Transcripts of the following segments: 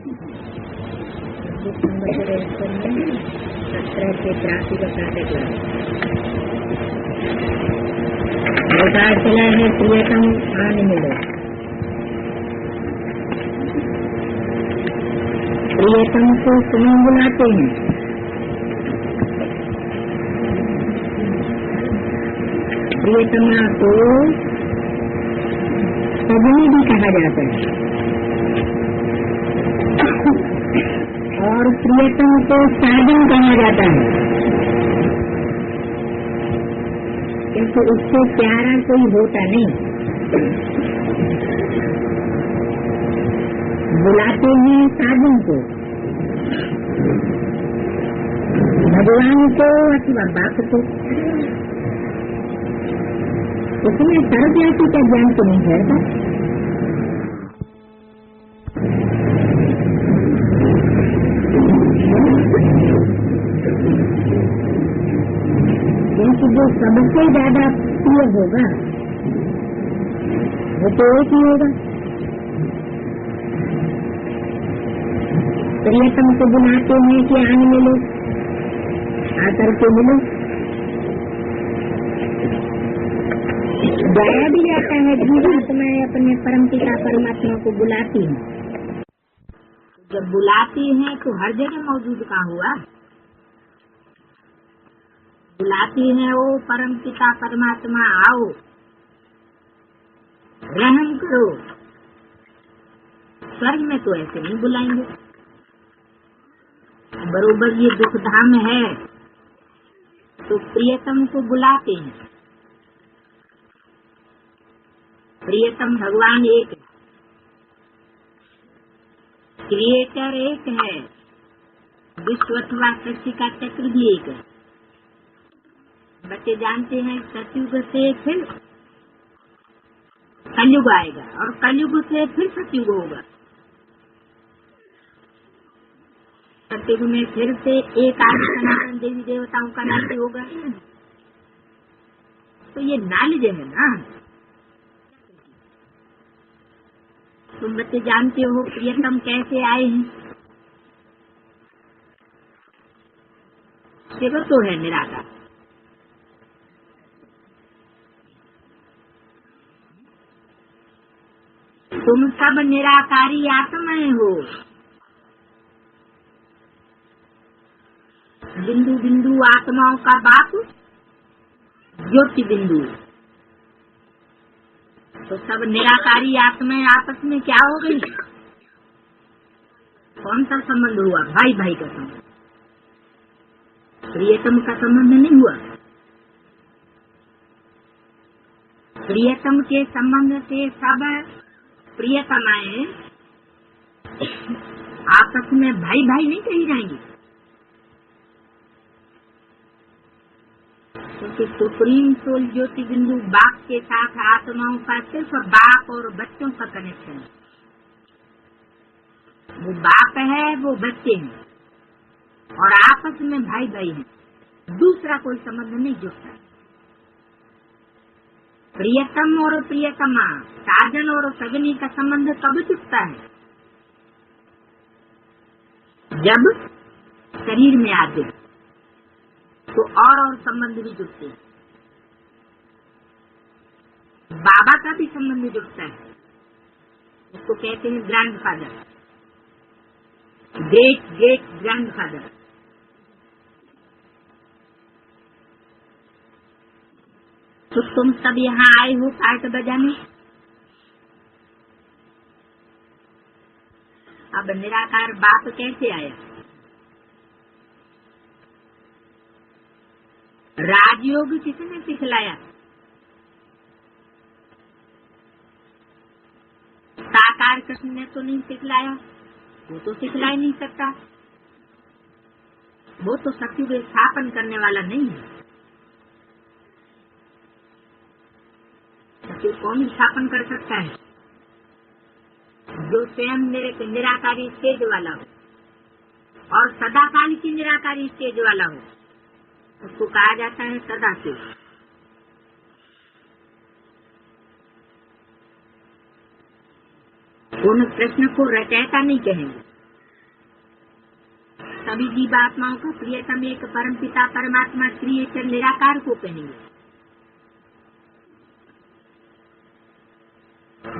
17 से 83 का काटे बता चला है प्रियतम आन मिलो। प्रियतम को सुनो बुलाते हैं, प्रियतमा को सजनी भी कहा जाता है और प्रियतम को साजन कहा जाता है, क्योंकि उससे प्यारा कोई होता नहीं। बुलाते हैं साजन को, भगवान को अथवा बाप को। उसमें सर्वव्यापी का ज्ञान तो नहीं ठहरता। क्योंकि जो सबसे ज्यादा प्रिय होगा वो तो एक ही होगा। प्रियतम को बुलाते हैं कि आने मिलो, आकर के मिलो। गाया भी जाता है जीवात्माएं अपने परमपिता परमात्मा को बुलाती हैं। जब बुलाती हैं तो हर जगह मौजूद कहाँ हुआ? बुलाती हैं ओ परमपिता परमात्मा आओ, रहम करो। स्वर्ग में तो ऐसे नहीं बुलाएंगे। बरोबर ये दुख धाम है तो प्रियतम को बुलाते हैं। प्रियतम भगवान एक है, क्रिएटर एक है, विश्व अथवा सृष्टि का चक्र भी एक है। बच्चे जानते हैं सतयुग से फिर कलयुग आएगा और कलयुग से फिर सतयुग होगा। सतयुग में फिर से एक आदि सनातन देवी देवताओं का नाट्य होगा। तो ये नॉलेज है ना। तुम बच्चे जानते हो प्रियतम कैसे आए हैं? शिव तो है निराकार। तुम सब निराकारी आत्माएं हो। बिंदु बिंदु आत्माओं का बाप ज्योति बिंदु। तो सब निराकारी आत्माएं आपस में क्या हो गई? कौन सा संबंध हुआ? भाई भाई का संबंध। प्रियतम का संबंध नहीं हुआ। प्रियतम के संबंध से सब प्रियतमाएं आपस में भाई भाई नहीं कही जाएंगी, क्योंकि सुप्रीम सोल ज्योति बिंदु बाप के साथ आत्माओं का सिर्फ बाप और बच्चों का कनेक्शन है। वो बाप है, वो बच्चे हैं और आपस में भाई भाई हैं। दूसरा कोई संबंध नहीं जुड़ता। प्रियतम और प्रियतमा, साजन और सजनी का संबंध कब जुड़ता है? जब शरीर में आते हैं तो और संबंध भी जुड़ते हैं। बाबा का भी संबंध जुड़ता है। उसको कहते हैं ग्रैंडफादर, ग्रेट ग्रेट ग्रैंडफादर। तो तुम सब यहाँ आए हो पार्ट बजाने। अब निराकार बाप कैसे आया? राजयोग किसने सिखलाया? साकार कृष्ण ने तो नहीं सिखलाया, वो तो सिखला ही नहीं सकता। वो तो सत्युग स्थापन करने वाला नहीं है। सत्युग कौन स्थापन कर सकता है? जो स्वयं निराकारी स्टेज वाला हो और सदाकाल की निराकारी स्टेज वाला हो, उसको कहा जाता है सदाशिव। उन कृष्ण को रचयिता नहीं कहेंगे, सभी जीवात्माओं का प्रियतम एक परमपिता परमात्मा क्रिएटर निराकार को कहेंगे।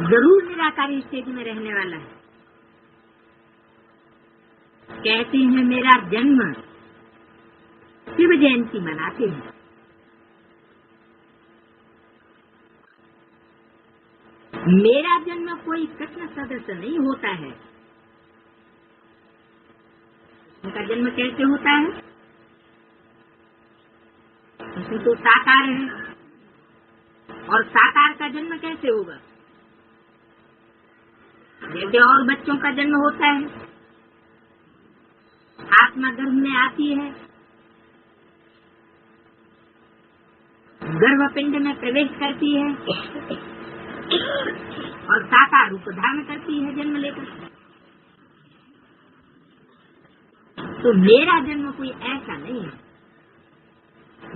जरूर निराकारी स्टेज में रहने वाला है। कहते हैं मेरा जन्म शिव जयंती मनाते हैं। मेरा जन्म कोई कृष्ण सदस्य नहीं होता है। उनका जन्म कैसे होता है? कृष्ण तो साकार है, और साकार का जन्म कैसे होगा? जैसे और बच्चों का जन्म होता है, आत्मा गर्भ में आती है, गर्भपिंड में प्रवेश करती है और साकार रूप धारण करती है जन्म लेकर। तो मेरा जन्म कोई ऐसा नहीं है,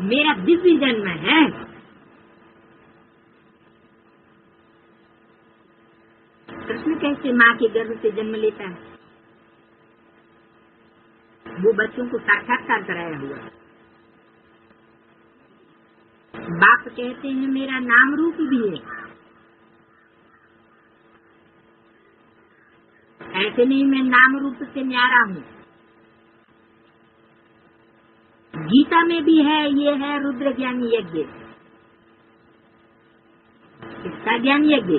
मेरा दिव्य जन्म है। कृष्ण कैसे माँ के गर्भ से जन्म लेता है? वो बच्चों को साक्षात्कार कराया हुआ। बाप कहते हैं मेरा नाम रूप भी है। ऐसे नहीं मैं नाम रूप से न्यारा हूँ। गीता में भी है, ये है रुद्र ज्ञान यज्ञ। इसका ज्ञान यज्ञ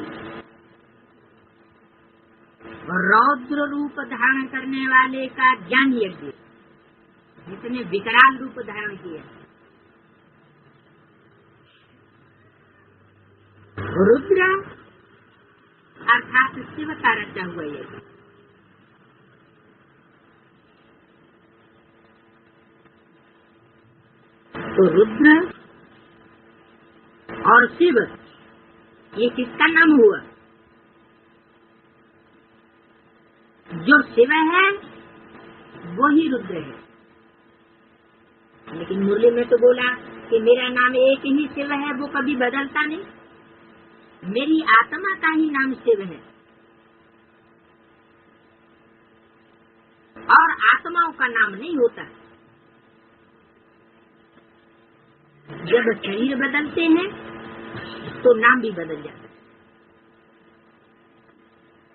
और रौद्र रूप धारण करने वाले का ज्ञान यज्ञ, जिसने विकराल रूप धारण किया। रुद्र अर्थात शिव का रचा हुआ यज्ञ। तो रुद्र और शिव ये किसका नाम हुआ? जो शिव है वो ही रुद्र है। लेकिन मुरली में तो बोला कि मेरा नाम एक ही शिव है, वो कभी बदलता नहीं। मेरी आत्मा का ही नाम शिव है, और आत्माओं का नाम नहीं होता। जब शरीर बदलते हैं तो नाम भी बदल जाता है।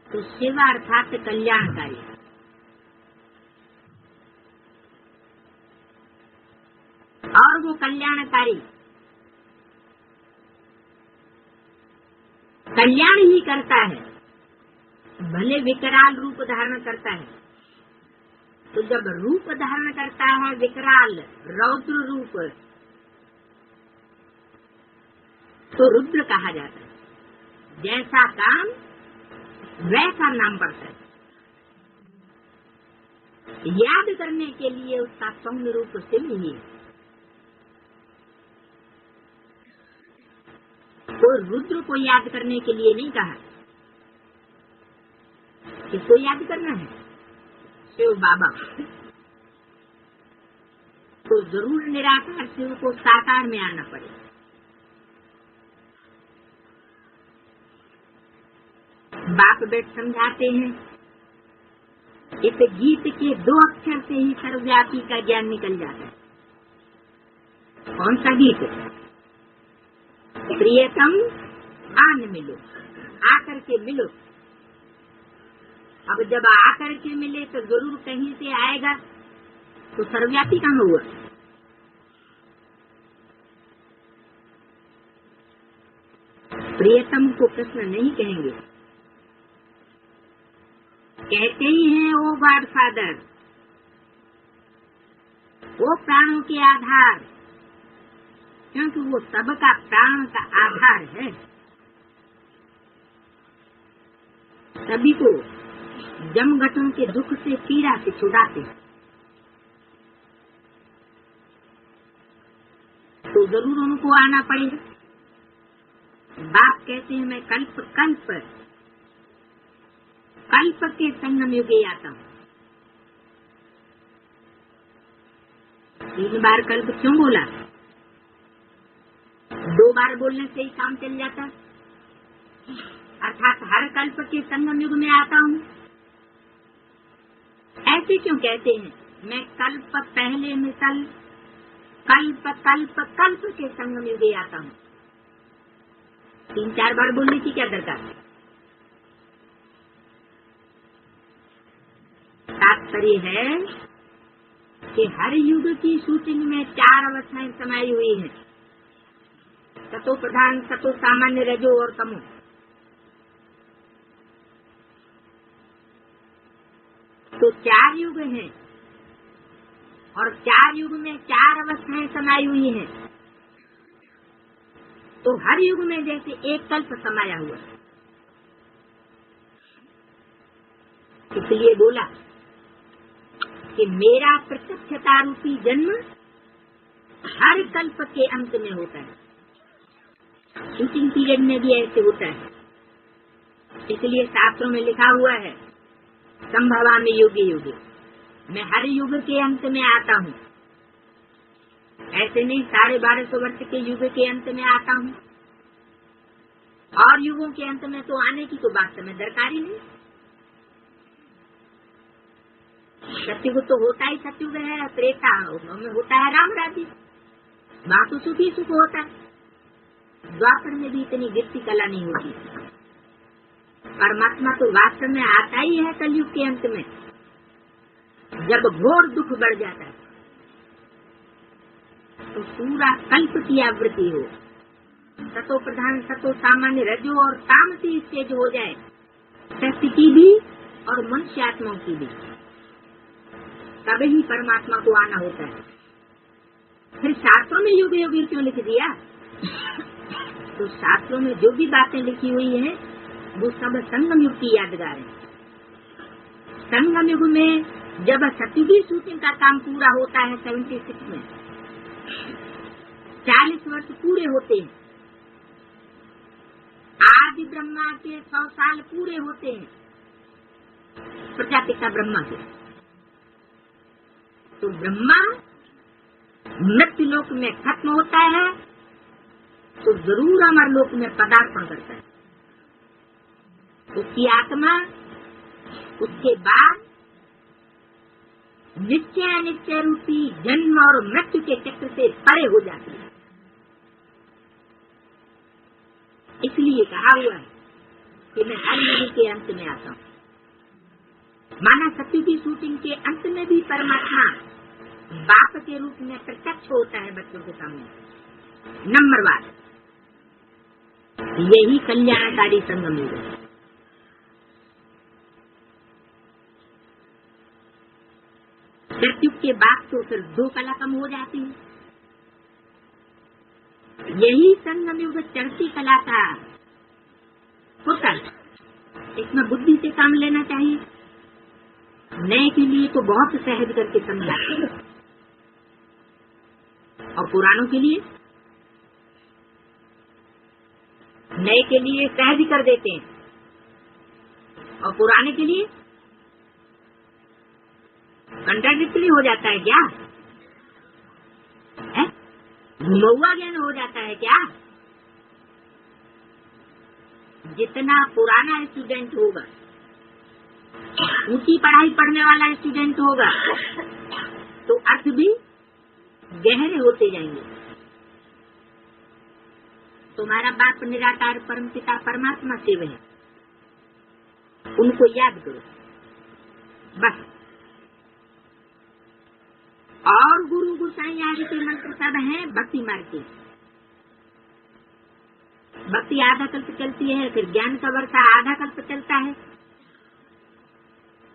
तो शिव अर्थात कल्याणकारी, और वो कल्याणकारी कल्याण ही करता है, भले विकराल रूप धारण करता है। तो जब रूप धारण करता है विकराल रौद्र रूप, तो रुद्र कहा जाता है। जैसा काम वैसा नाम पड़ता है। याद करने के लिए उसका सौम्य रूप शिव ही है। तो रुद्र को याद करने के लिए नहीं कहा। किसको याद करना है? शिव बाबा। तो जरूर निराकार शिव को साकार में आना पड़ेगा। बाप बेट समझाते हैं, इस गीत के 2 अक्षर से ही सर्वव्यापी का ज्ञान निकल जाता है। कौन सा गीत? प्रियतम आन मिलो, आकर के मिलो। अब जब आकर के मिले तो जरूर कहीं से आएगा, तो सर्वव्यापी कहाँ हुआ? प्रियतम को कृष्ण नहीं कहेंगे, कहते ही हैं ओ गॉड फादर, वो प्राणों के आधार, क्योंकि वो सबका प्राण का आधार है। सभी को जमघटों के दुख से पीड़ा से छुड़ाते हैं। तो जरूर उनको आना पड़ेगा। बाप कहते हैं मैं कल्प कल्प कल्प के संगम युगे आता हूँ। 3 बार कल्प क्यों बोला? 2 बार बोलने से ही काम चल जाता। अर्थात हर कल्प के संगम युग में आता हूँ। ऐसे क्यों कहते हैं? मैं कल्प पहले मिसल कल्प कल्प कल्प के संग में दे आता हूँ। 3-4 बार बोलने की क्या दरकार है? तात्पर्य है कि हर युग की शूटिंग में 4 अवस्थाएं समाई हुई हैं, सतो प्रधान, सतो सामान्य, रजो और तमो। तो 4 युग हैं और 4 युग में 4 अवस्थाएं समाई हुई हैं। तो हर युग में जैसे एक कल्प समाया हुआ है, इसलिए बोला कि मेरा प्रत्यक्षता रूपी जन्म हर कल्प के अंत में होता है। शूटिंग पीरियड में भी ऐसे होता है। इसलिए शास्त्रों में लिखा हुआ है, संभवामि युगे युगे, मैं हर युग के अंत में आता हूँ। ऐसे नहीं 1250 वर्ष के युग के अंत में आता हूँ, और युगों के अंत में तो आने की तो बात समय दरकार ही नहीं। सत्युग तो होता ही सत्युग है, त्रेता में होता है राम राज्य, वहाँ तो सुखी सुख होता है। द्वापर में भी इतनी गिरती कला नहीं होती। परमात्मा तो वास्तव में आता ही है कलयुग के अंत में, जब घोर दुख बढ़ जाता है। तो पूरा कल्प की आवृत्ति हो, सतो प्रधान, सतो सामान्य, रजो और तामसी स्टेज हो जाए, शक्ति की भी और मनुष्यात्माओं की भी, तभी ही परमात्मा को आना होता है। फिर शास्त्रों में युग युग क्यों लिख दिया? तो शास्त्रों में जो भी बातें लिखी हुई हैं वो सब संगम युग की यादगार है। संगम युग में जब सत्युगी शूटिंग का काम पूरा होता है 76 में, 40 वर्ष पूरे होते हैं, आदि ब्रह्मा के 100 साल पूरे होते हैं, प्रजापिता ब्रह्मा के। तो ब्रह्मा मृत्यु लोक में खत्म होता है तो जरूर अमर लोक में पदार्पण करता है। उसकी आत्मा उसके बाद निश्चय निश्चय रूपी जन्म और मृत्यु के चक्र से परे हो जाती है। इसलिए कहा हुआ है कि मैं हर युग के अंत में आता हूँ। माना सत्य की शूटिंग के अंत में भी परमात्मा बाप के रूप में प्रत्यक्ष होता है बच्चों के सामने। नंबर 1 यही कल्याणकारी संगम युग है। सत्युग के बाद तो फिर 2 कला कम हो जाती है। यही संगम युग चढ़ती कला का पुत्र, इसमें बुद्धि से काम लेना चाहिए। नए के लिए तो बहुत सहज करके समझाते हैं और पुरानों के लिए, नए के लिए सहज कर देते हैं और पुराने के लिए कंट्राडिक्टरी हो जाता है क्या? महुआ ज्ञान हो जाता है क्या? जितना पुराना स्टूडेंट होगा, ऊंची पढ़ाई पढ़ने वाला स्टूडेंट होगा, तो अर्थ भी गहरे होते जाएंगे। तुम्हारा बाप निराकार परम पिता परमात्मा शिव है, उनको याद करो बस। और गुरु गुसाई आदि के मंत्र सब हैं भक्ति मार्ग के। भक्ति आधा कल्प चलती है, फिर ज्ञान का वर्षा आधा कल्प चलता है।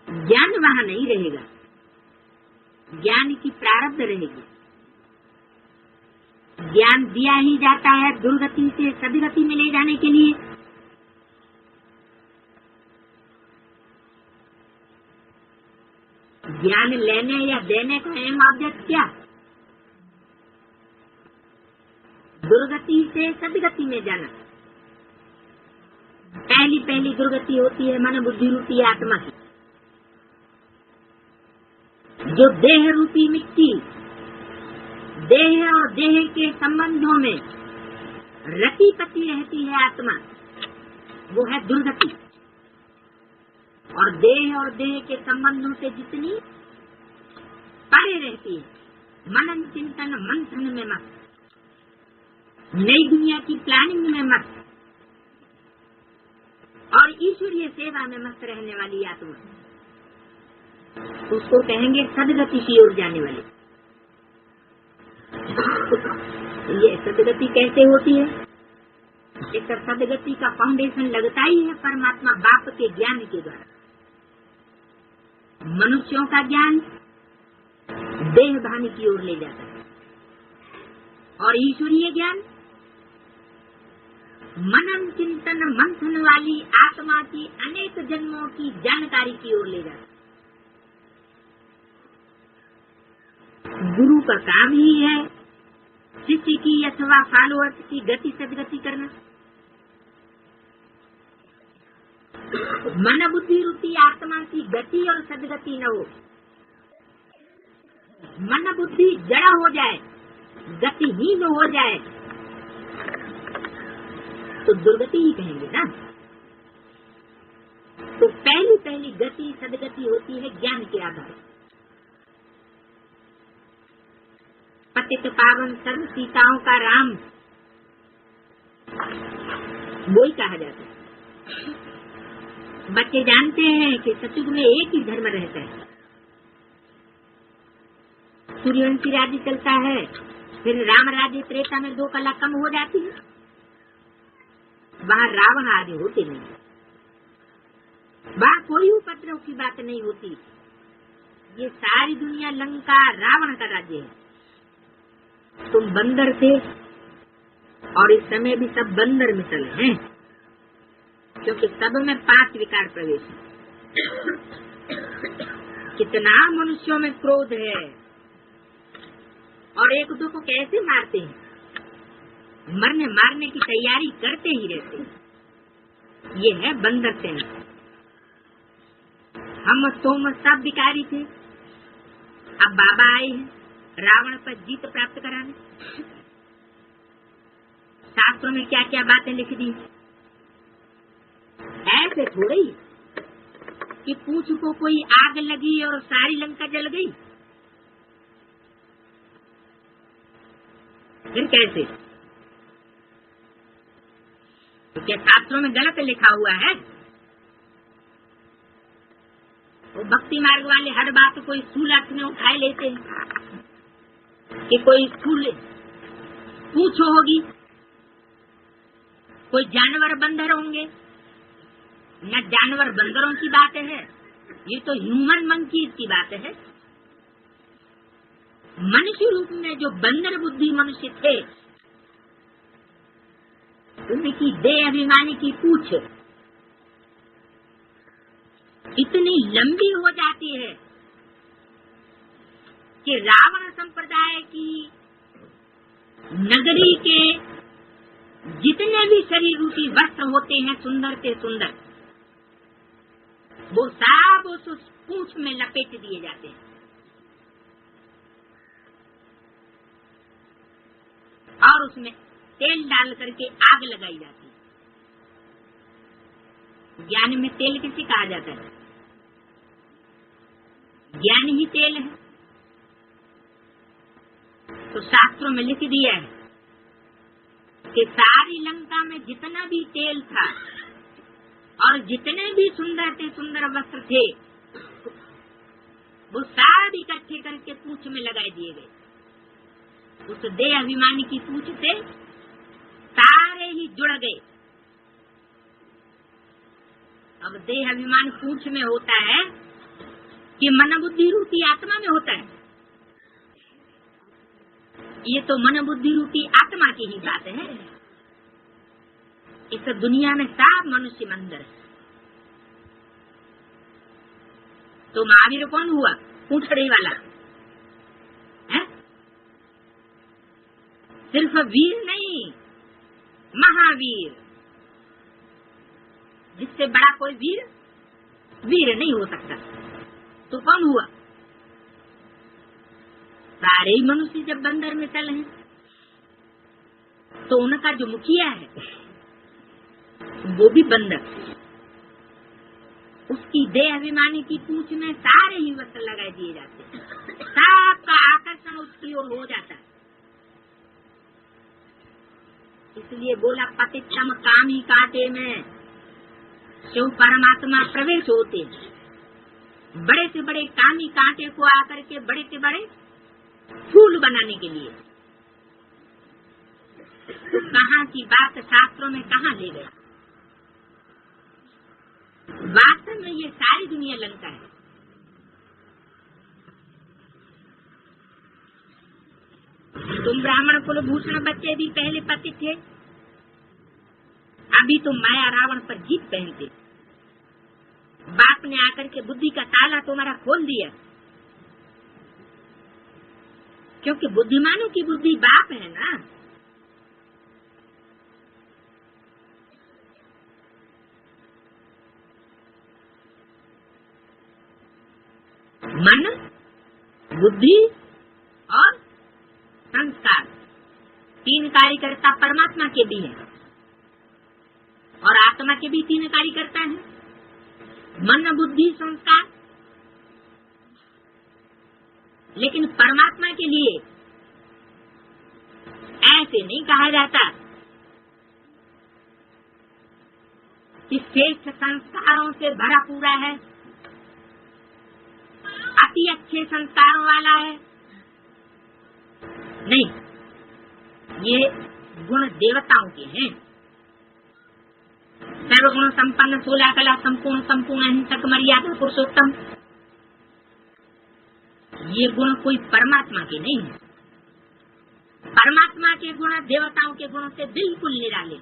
ज्ञान वहाँ नहीं रहेगा, ज्ञान की प्रारब्ध रहेगी। ज्ञान दिया ही जाता है दुर्गति से सदगति में ले जाने के लिए। ज्ञान लेने या देने का अहम ऑब्जेक्ट क्या? दुर्गति से सदगति में जाना। पहली दुर्गति होती है मन बुद्धि रूपी आत्मा की, जो देह रूपी मिट्टी, देह और देह के संबंधों में रति पति रहती है आत्मा, वो है दुर्गति। और देह के संबंधों से जितनी पड़े रहती है, मनन चिंतन मंथन में मत, नई दुनिया की प्लानिंग में मत, और ईश्वरीय सेवा में मस्त रहने वाली आत्मा, उसको कहेंगे सदगति की ओर जाने वाली। ये सदगति कैसे होती है? एक सदगति का फाउंडेशन लगता ही है परमात्मा बाप के ज्ञान के द्वारा। मनुष्यों का ज्ञान देह भानी की ओर ले जाता है, और ईश्वरीय ज्ञान मनन चिंतन मंथन वाली आत्मा की अनेक जन्मों की जानकारी की ओर ले जाता है। गुरु का काम ही है शिष्य की अथवा फॉलोअर्स की गति सदगति करना। मन बुद्धि रूपी आत्मा की गति और सदगति न हो, मन बुद्धि जड़ा हो जाए, गतिहीन हो जाए, तो दुर्गति ही कहेंगे ना। तो पहली गति सदगति होती है ज्ञान के आधार। पतित पावन सर्व सीताओं का राम वही कहा जाता है। बच्चे जानते हैं कि सतयुग में एक ही धर्म रहता है। सूर्यवंशी राज्य चलता है, फिर राम राज्य त्रेता में 2 कला कम हो जाती है, वहाँ रावण आदि होते नहीं, वहाँ कोई उपद्रव की बात नहीं होती। ये सारी दुनिया लंका रावण का राज्य है। तुम बंदर थे और इस समय भी सब बंदर में चले हैं, क्योंकि सब में 5 विकार प्रवेश है। कितना मनुष्यों में क्रोध है, और एक दो को कैसे मारते हैं, मारने की तैयारी करते ही रहते हैं। ये है बंदर सेना। हम तुम सब विकारी थे, अब बाबा आए हैं रावण पर जीत प्राप्त कराने। शास्त्रों में क्या क्या बातें लिख दी। ऐसे थोड़ी कि पूछ को कोई आग लगी और सारी लंका जल गई, फिर कैसे? तो क्या शास्त्रों में गलत लिखा हुआ है? वो भक्ति मार्ग वाले हर बात कोई स्थूल अर्थ में उठाए लेते हैं कि कोई स्थूल पूछ होगी, कोई जानवर बंदर होंगे। न जानवर बंदरों की बात है, ये तो ह्यूमन मंकीज की बात है। मनुष्य रूप में जो बंदर बुद्धि मनुष्य थे, उनकी देह अभिमानी की पूछ इतनी लंबी हो जाती है कि रावण संप्रदाय की नगरी के जितने भी शरीर रूपी वस्त्र होते हैं सुंदर से सुंदर, वो सब उस पूंछ में लपेट दिए जाते हैं और उसमें तेल डाल करके आग लगाई जाती है। ज्ञान में तेल किसे कहा जाता है? ज्ञान ही तेल है। तो शास्त्रों में लिख दिया है कि सारी लंका में जितना भी तेल था और जितने भी सुंदर से सुंदर वस्त्र थे, वो सारे इकट्ठे करके पूंछ में लगाए दिए गए। उस देह अभिमानी की पूंछ से सारे ही जुड़ गए। अब देह अभिमान पूंछ में होता है कि मन बुद्धि रूपी आत्मा में होता है? ये तो मन बुद्धि रूपी आत्मा की ही बात है। इस दुनिया में सब मनुष्य मंदिर है। तो महावीर कौन हुआ? पूंछड़ी वाला है? सिर्फ वीर नहीं, महावीर। जिससे बड़ा कोई वीर नहीं हो सकता। तो कौन हुआ? सारे ही मनुष्य जब बंदर में चले हैं, तो उनका जो मुखिया है वो भी बंदर। उसकी देह अभिमानी की पूंछ में सारे ही वस्त्र लगा दिए जाते हैं, सबका आकर्षण उसकी ओर हो जाता है। इसलिए बोला पतितम कामी कांटे में शिव परमात्मा प्रवेश होते। बड़े से बड़े कामी कांटे को आकर के बड़े से बड़े फूल बनाने के लिए। तो कहाँ की बात शास्त्रों में कहाँ ले गए? वास्तव में ये सारी दुनिया लंका है। तुम ब्राह्मण कुलभूषण बच्चे भी पहले पति थे, अभी तुम माया रावण पर जीत पहनते। बाप ने आकर के बुद्धि का ताला तुम्हारा खोल दिया, क्योंकि बुद्धिमानों की बुद्धि बाप है ना। मन, बुद्धि और संस्कार, तीन कार्यकर्ता परमात्मा के भी हैं और आत्मा के भी तीन कार्यकर्ता हैं, मन, बुद्धि, संस्कार। लेकिन परमात्मा के लिए ऐसे नहीं कहा जाता कि श्रेष्ठ संस्कारों से भरा पूरा है, अति अच्छे संस्कारों वाला है। नहीं, ये गुण देवताओं के हैं। सर्वगुण संपन्न, 16 कला संपूर्ण, संपूर्ण अहिंसक, मर्यादा पुरुषोत्तम। ये गुण कोई परमात्मा के नहीं है। परमात्मा के गुण देवताओं के गुणों से बिल्कुल निराले।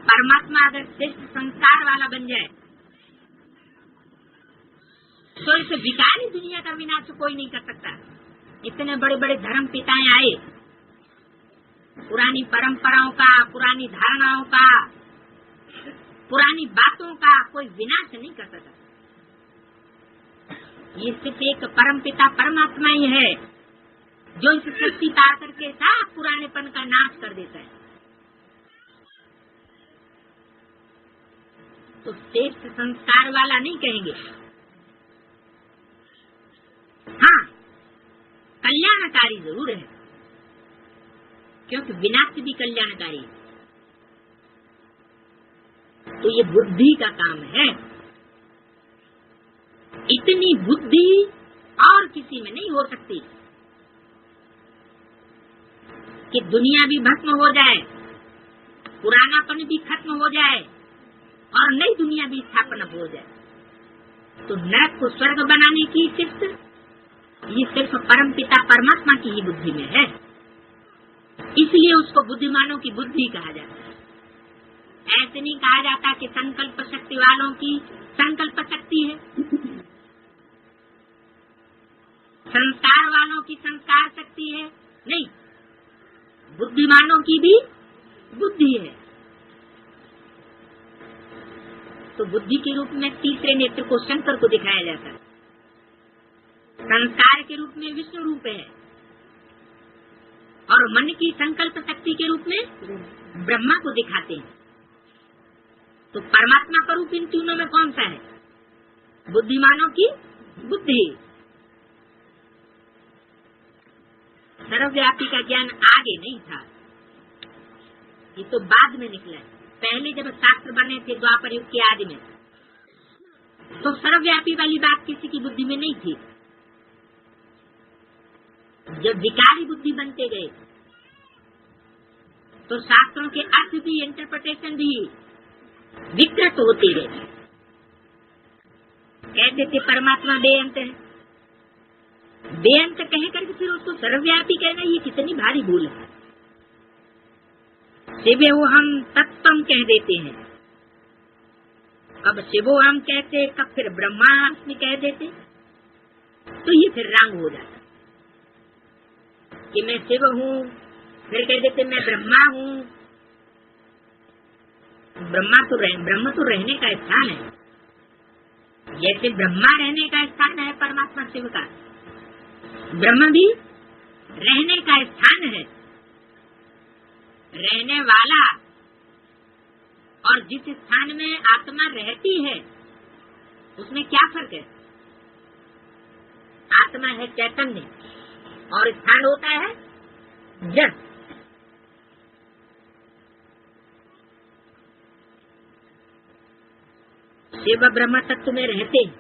परमात्मा अगर श्रेष्ठ संस्कार वाला बन जाए तो इस विकारी दुनिया का विनाश कोई नहीं कर सकता। इतने बड़े बड़े धर्म पिताएं आए, पुरानी परंपराओं का, पुरानी धारणाओं का, पुरानी बातों का कोई विनाश नहीं कर सकता। ये सिर्फ एक परमपिता परमात्मा ही है जो इस सृष्टि का आकर के साथ पुरानेपन का नाश कर देता है। तो श्रेष्ठ संस्कार वाला नहीं कहेंगे। हाँ, कल्याणकारी जरूर है, क्योंकि विनाश भी कल्याणकारी है। तो ये बुद्धि का काम है। इतनी बुद्धि और किसी में नहीं हो सकती कि दुनिया भी भस्म हो जाए, पुरानापन भी खत्म हो जाए और नई दुनिया भी स्थापना हो जाए। तो नरक को स्वर्ग बनाने की शिक्षा ये सिर्फ परमपिता परमात्मा की ही बुद्धि में है। इसलिए उसको बुद्धिमानों की बुद्धि कहा जाता है। ऐसे नहीं कहा जाता कि संकल्प शक्ति वालों की संकल्प शक्ति है, संस्कार वालों की संस्कार शक्ति है। नहीं, बुद्धिमानों की भी बुद्धि है। तो बुद्धि के रूप में तीसरे नेत्र को शंकर को दिखाया जाता है, संस्कार के रूप में विष्णु रूप है और मन की संकल्प शक्ति के रूप में ब्रह्मा को दिखाते हैं। तो परमात्मा का रूप इन तीनों में कौन सा है? बुद्धिमानों की बुद्धि। सर्वव्यापी का ज्ञान आगे नहीं था, ये तो बाद में निकला है। पहले जब शास्त्र बने थे द्वापर युग के आदि में, तो सर्वव्यापी वाली बात किसी की बुद्धि में नहीं थी। जब विकारी बुद्धि बनते गए तो शास्त्रों के अर्थ भी, इंटरप्रिटेशन भी विकृत होते गए। कहते थे परमात्मा बेअंत है, बेअंत कह करके फिर उसको सर्वव्यापी कहना, ये कितनी भारी भूल है। शिवो हम तत्वम कह देते हैं, कब शिवो हम कहते, कब फिर ब्रह्मास्मि कह देते, तो ये फिर रंग हो जाता कि मैं शिव हूँ, फिर कह देते मैं ब्रह्मा हूँ। ब्रह्म तो रहने का स्थान है, जैसे ब्रह्मा रहने का स्थान है परमात्मा शिव का, ब्रह्म भी रहने का स्थान है। रहने वाला और जिस स्थान में आत्मा रहती है उसमें क्या फर्क है? आत्मा है चैतन्य और स्थान होता है जड़। शिव ब्रह्म तत्व में रहते हैं,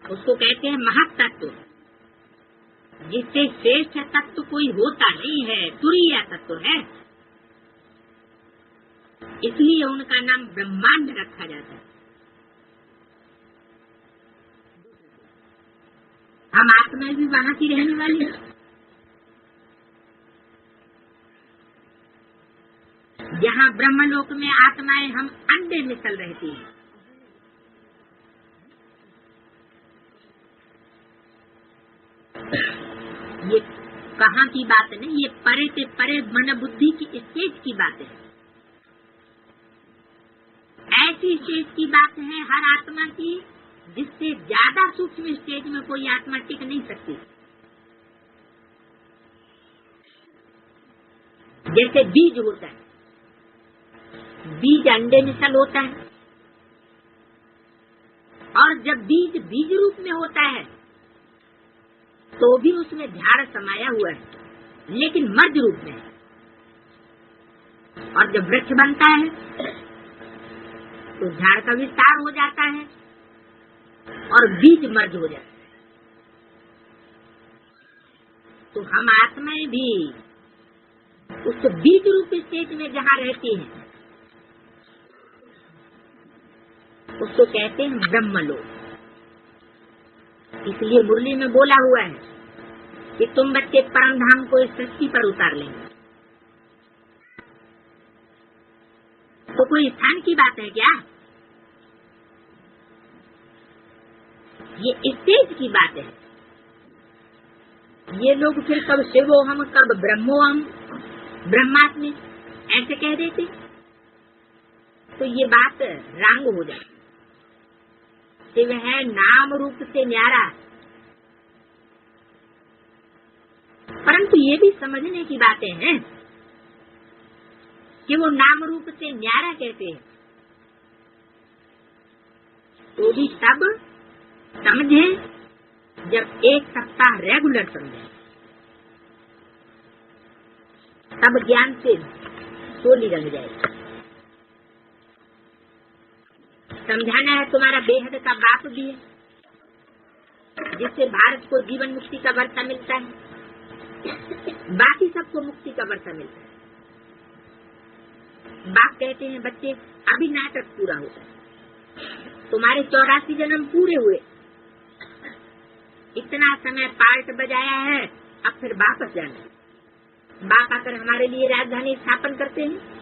उसको कहते हैं महत्तत्व। जिससे श्रेष्ठ तत्व कोई होता नहीं है, तुरीय तत्व है, इसलिए उनका नाम ब्रह्मांड रखा जाता है। हम आत्मा भी वहां की रहने वाली है। जहाँ ब्रह्मलोक में आत्माएं हम अंडे मिसल रहती हैं। ये कहाँ की बात नहीं, ये परे से परे मन बुद्धि की स्टेज की बात है। ऐसी स्टेज की बात है हर आत्मा की जिससे ज्यादा सूक्ष्म स्टेज में कोई आत्मा टिक नहीं सकती। जैसे बीज होता है, बीज अंडे मिसल होता है, और जब बीज बीज रूप में होता है तो भी उसमें झाड़ समाया हुआ है, लेकिन मर्ज रूप में है। और जब वृक्ष बनता है तो झाड़ का विस्तार हो जाता है और बीज मर्ज हो जाता है। तो हम आत्माएं भी उस बीज रूप स्टेज में जहाँ रहती हैं उसको कहते हैं ब्रह्मलोक। इसलिए मुरली में बोला हुआ है कि तुम बच्चे परम धाम को इस सृष्टि पर उतार लेंगे। तो कोई स्थान की बात है क्या? ये स्टेज की बात है। ये लोग फिर कब शिवो हम, कब ब्रह्मो हम, ब्रह्मात्मा ऐसे कह देते तो ये बात रंग हो जाती। शिव है नाम रूप से न्यारा, परंतु ये भी समझने की बातें हैं कि वो नाम रूप से न्यारा कहते हैं तो भी तब समझे जब एक सप्ताह रेगुलर समझे, तब ज्ञान से सोली रंग जाएगी। समझाना है तुम्हारा बेहद का बाप भी है, जिससे भारत को जीवन मुक्ति का वर्षा मिलता है, बाकी सबको मुक्ति का वर्षा मिलता है। बाप कहते हैं बच्चे अभी नाटक पूरा होता है, तुम्हारे 84 जन्म पूरे हुए, इतना समय पार्ट बजाया है, अब फिर वापस जाना। बाप आकर हमारे लिए राजधानी स्थापन करते हैं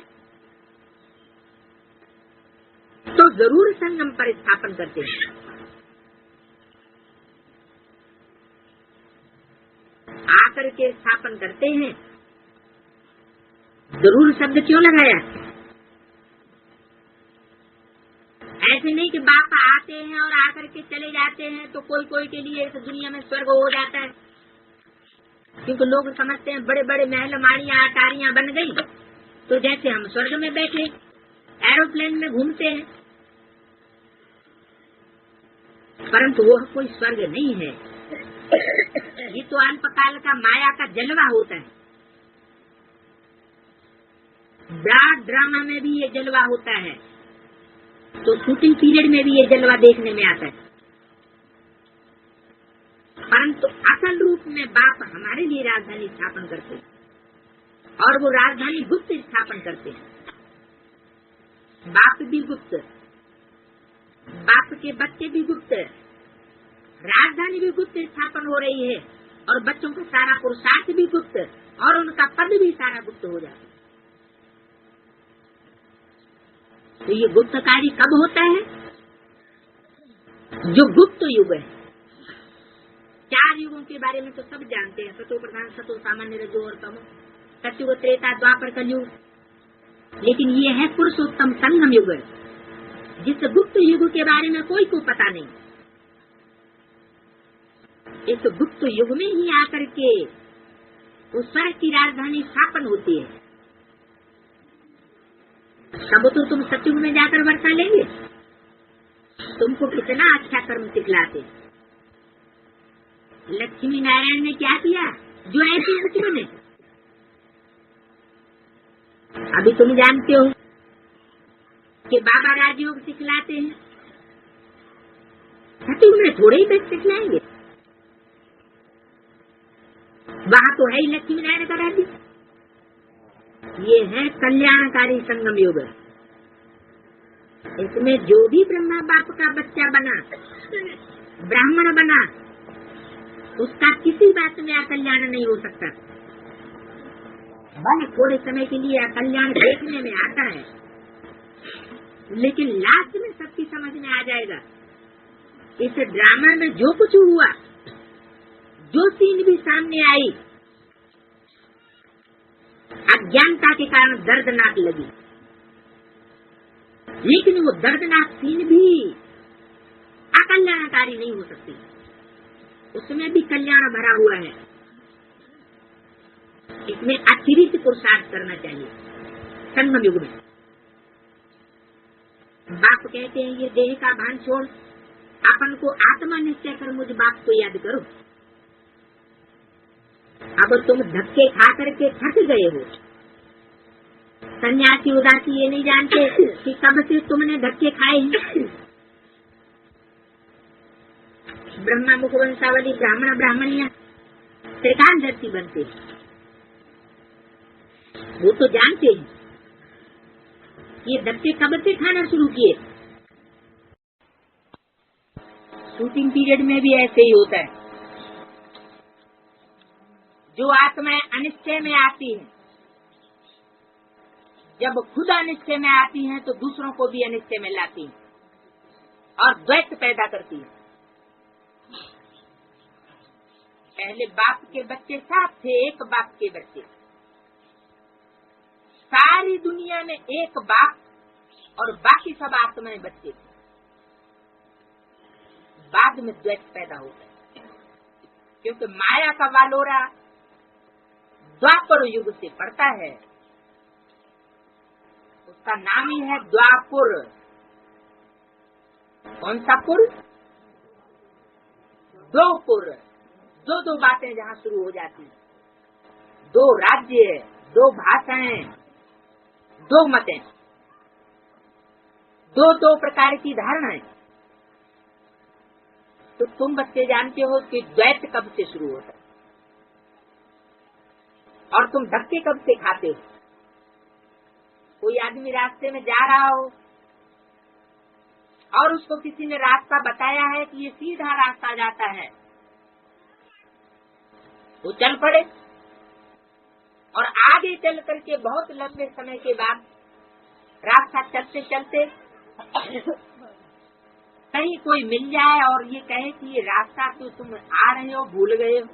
तो जरूर संगम पर स्थापन करते हैं। आकर के स्थापन करते हैं, जरूर शब्द क्यों लगाया? ऐसे नहीं कि बाप आते हैं और आकर के चले जाते हैं तो कोई कोई के लिए इस दुनिया में स्वर्ग हो जाता है, क्योंकि लोग समझते हैं बड़े बड़े महल माड़ियां अटारियां बन गई तो जैसे हम स्वर्ग में बैठे एरोप्लेन में घूमते हैं, परंतु वो कोई स्वर्ग नहीं है। ये तो अल्पकाल का माया का जलवा होता है। ब्रॉड ड्रामा में भी ये जलवा होता है तो शूटिंग पीरियड में भी ये जलवा देखने में आता है, परंतु असल रूप में बाप हमारे लिए राजधानी स्थापन करते हैं और वो राजधानी गुप्त स्थापन करते हैं। बाप भी गुप्त, बाप के बच्चे भी गुप्त, राजधानी भी गुप्त स्थापन हो रही है और बच्चों का सारा पुरुषार्थ भी गुप्त और उनका पद भी सारा गुप्त हो जाता है। तो ये गुप्त कार्य कब होता है? जो गुप्त युग है। 4 युगों के बारे में तो सब जानते हैं, सतो प्रधान, सतो सामान्य, रजो और तमो, सतयुग, त्रेता, द्वापर, कलयुग। लेकिन ये है पुरुषोत्तम संगम युग, जिस गुप्त युग के बारे में कोई को पता नहीं। इस गुप्त युग में ही आकर के उस स्वर्ग की राजधानी स्थापन होती है। तब तो तुम सत्युग में जाकर वर्षा लेंगे। तुमको कितना अच्छा कर्म सिखलाते। लक्ष्मी नारायण ने क्या किया जो ऐसी ऊंच बने? अभी तुम जानते हो कि बाबा राजयोग सिखलाते हैं, सत्युग में थोड़े ही बस सिखलाएंगे। वहाँ तो है ही लक्ष्मी नारायण का राज्य। ये है कल्याणकारी संगम युग। इसमें जो भी ब्रह्मा बाप का बच्चा बना, ब्राह्मण बना, उसका किसी बात में अकल्याण नहीं हो सकता। भले थोड़े समय के लिए अकल्याण देखने में आता है, लेकिन लास्ट में सबकी समझ में आ जाएगा। इस ड्रामा में जो कुछ हुआ, जो सीन भी सामने आई, अज्ञानता के कारण दर्दनाक लगी, लेकिन वो दर्दनाक सीन भी अकल्याणकारी नहीं हो सकती। उसमें भी कल्याण भरा हुआ है। इसमें अतिरिक्त पुरुषार्थ करना चाहिए। संगम युग में बाप कहते हैं ये देह का भान छोड़, अपन को आत्मा निश्चय कर मुझ बाप को याद करो। अब तुम धक्के खा करके थक गए हो। सन्यासी उदासी ये नहीं जानते कि कब से तुमने धक्के खाए हैं। ब्रह्मा मुखवंशावली ब्राह्मण ब्राह्मणियां त्रिकालदर्शी बनते, वो तो जानते हैं ये धक्के कब से खाना शुरू किए। शूटिंग पीरियड में भी ऐसे ही होता है। जो आत्माएं अनिश्चय में आती हैं, जब खुद अनिश्चय में आती हैं तो दूसरों को भी अनिश्चय में लाती हैं और द्वैत पैदा करती हैं। पहले बाप के बच्चे साथ थे, एक बाप के बच्चे, सारी दुनिया में एक बाप और बाकी सब आत्माएं बच्चे थे। बाद में द्वैत पैदा होता है, क्योंकि माया का वालोरा द्वापर युग से पड़ता है। उसका नाम ही है द्वापुर। कौन सा पुर? दो पुर, दो दो बातें जहाँ शुरू हो जाती, दो राज्य, दो भाषाएं, दो मतें, दो दो प्रकार की धारणाएं। तो तुम बच्चे जानते हो कि द्वैत कब से शुरू होता है और तुम धक्के कब से खाते हो। कोई आदमी रास्ते में जा रहा हो और उसको किसी ने रास्ता बताया है कि ये सीधा रास्ता जाता है, वो चल पड़े और आगे चल करके बहुत लंबे समय के बाद रास्ता चलते चलते कहीं कोई मिल जाए और ये कहे कि ये रास्ता तो तुम आ रहे हो भूल गए हो,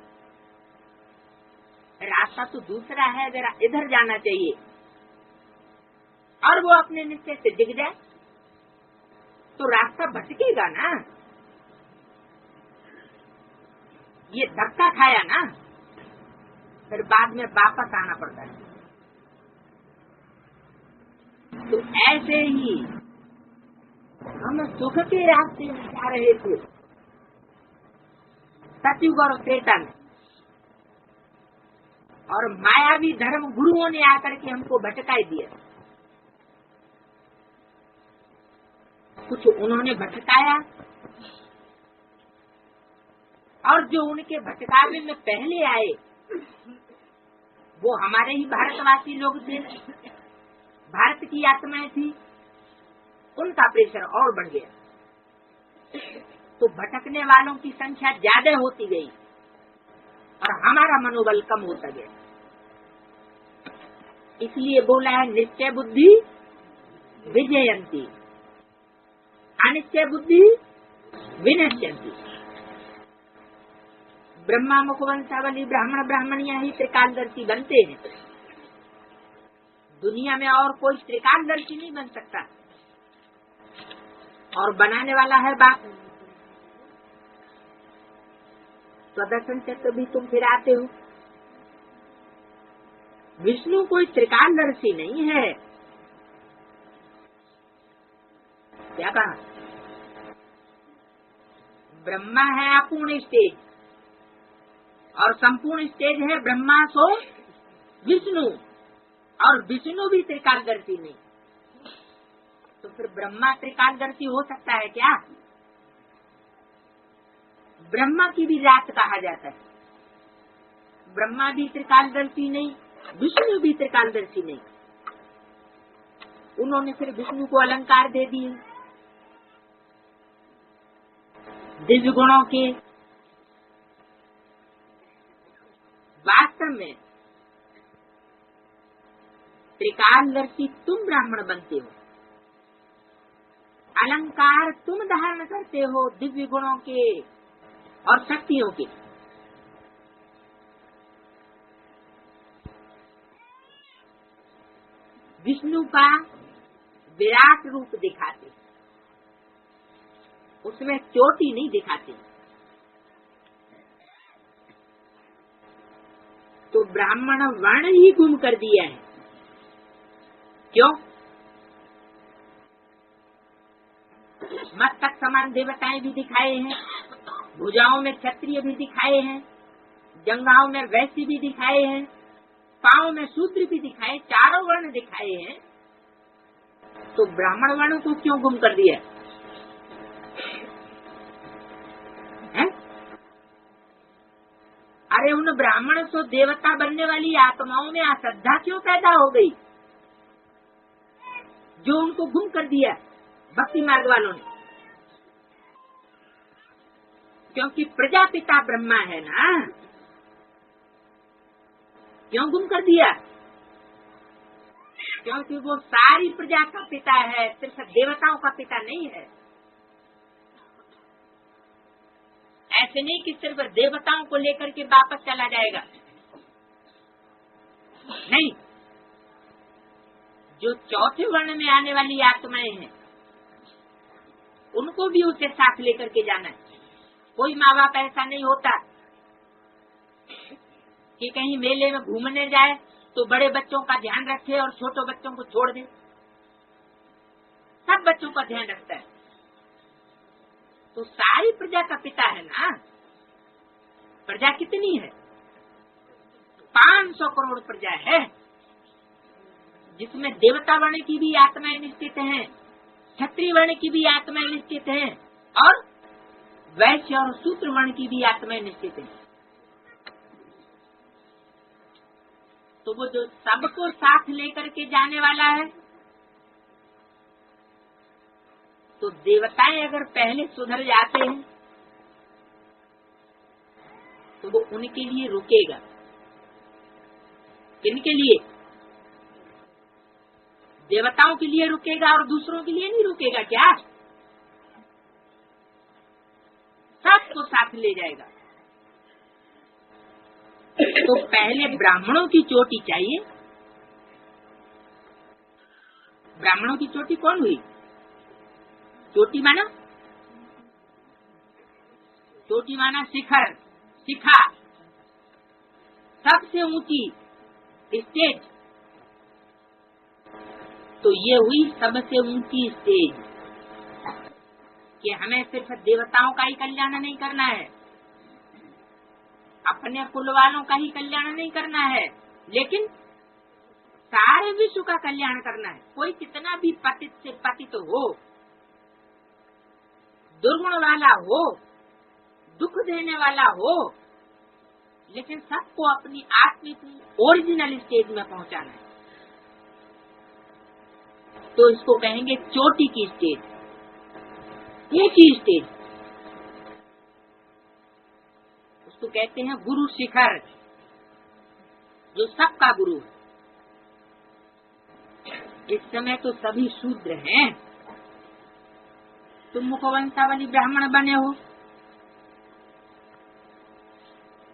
रास्ता तो दूसरा है, जरा इधर जाना चाहिए, और वो अपने निश्चय से दिख जाए तो रास्ता भटकेगा ना। ये धक्का खाया ना, फिर बाद में वापस आना पड़ता है। तो ऐसे ही हम सुख के रास्ते में जा रहे थे सतयुग और त्रेता में, और मायावी धर्म गुरुओं ने आकर के हमको भटकाई दिया। कुछ उन्होंने भटकाया और जो उनके भटकावे में पहले आए वो हमारे ही भारतवासी लोग थे, भारत की आत्माएं थी, उनका प्रेशर और बढ़ गया। तो भटकने वालों की संख्या ज्यादा होती गई और हमारा मनोबल कम होता गया। इसलिए बोला है निश्चय बुद्धि विजयंती, अनिश्चय बुद्धि विनश्यंती। ब्रह्मा मुखवंशावली ब्राह्मण ब्राह्मणियां ही त्रिकालदर्शी बनते हैं। दुनिया में और कोई त्रिकालदर्शी नहीं बन सकता, और बनाने वाला है बाप। स्वदर्शन चक्र भी तुम फिर आते हो। विष्णु कोई त्रिकालदर्शी नहीं है, क्या कहा? ब्रह्मा है अपूर्ण स्टेज और संपूर्ण स्टेज है ब्रह्मा सो विष्णु, और विष्णु भी त्रिकालदर्शी नहीं। तो फिर ब्रह्मा त्रिकालदर्शी हो सकता है क्या? ब्रह्मा की भी रात कहा जाता है। ब्रह्मा भी त्रिकालदर्शी नहीं, विष्णु भी त्रिकालदर्शी नहीं। उन्होंने फिर विष्णु को अलंकार दे दिए दिव्य गुणों के। वास्तव में त्रिकालदर्शी तुम ब्राह्मण बनते हो, अलंकार तुम धारण करते हो दिव्य गुणों के और शक्तियों के। विष्णु का विराट रूप दिखाते, उसमें चोटी नहीं दिखाते। तो ब्राह्मण वर्ण ही गुम कर दिया है। क्यों? मस्तक समान देवताएं भी दिखाए हैं, भुजाओं में क्षत्रिय भी दिखाए हैं, जंघाओं में वैश्य भी दिखाए हैं, पांव में शूद्र भी दिखाए, चारों वर्ण दिखाए हैं। तो ब्राह्मण वर्ण को क्यों गुम कर दिया है? अरे उन ब्राह्मण से देवता बनने वाली आत्माओं में अश्रद्धा क्यों पैदा हो गई, जो उनको गुम कर दिया भक्ति मार्ग वालों ने? क्योंकि प्रजापिता ब्रह्मा है ना। क्यों गुम कर दिया? क्योंकि वो सारी प्रजा का पिता है, सिर्फ देवताओं का पिता नहीं है। ऐसे नहीं कि सिर्फ देवताओं को लेकर के वापस चला जाएगा, नहीं। जो चौथे वर्ण में आने वाली आत्माएं हैं उनको भी उसके साथ लेकर के जाना है। कोई माँ बाप ऐसा नहीं होता कि कहीं मेले में घूमने जाए तो बड़े बच्चों का ध्यान रखे और छोटे बच्चों को छोड़ दे। सब बच्चों का ध्यान रखता है। तो सारी प्रजा का पिता है ना। प्रजा कितनी है? 500 करोड़ प्रजा है, जिसमें देवता वर्ण की भी आत्माएं निश्चित हैं, क्षत्रिय वर्ण की भी आत्माएं निश्चित हैं, और वैश्य और शूद्र वर्ण की भी आत्माएं निश्चित हैं। तो वो जो सबको साथ लेकर के जाने वाला है, तो देवताएं अगर पहले सुधर जाते हैं तो वो उनके लिए रुकेगा। किनके लिए? देवताओं के लिए रुकेगा और दूसरों के लिए नहीं रुकेगा क्या? सबको साथ ले जाएगा। तो पहले ब्राह्मणों की चोटी चाहिए। ब्राह्मणों की चोटी कौन हुई? चोटी माना, चोटी माना शिखर, शिखा, सबसे ऊंची स्टेज। तो ये हुई सबसे ऊंची स्टेज कि हमें सिर्फ देवताओं का ही कल्याण नहीं करना है, अपने कुल वालों का ही कल्याण नहीं करना है, लेकिन सारे विश्व का कल्याण करना है। कोई कितना भी पतित से पतित हो, दुर्गुण वाला हो, दुख देने वाला हो, लेकिन सबको अपनी आत्मिक ओरिजिनल स्टेज में पहुंचाना है। तो इसको कहेंगे चोटी की स्टेज, ऊंची स्टेज। उसको कहते हैं गुरु शिखर, जो सबका गुरु है। इस समय तो सभी शूद्र हैं। तुम मुखवंशावली ब्राह्मण बने हो,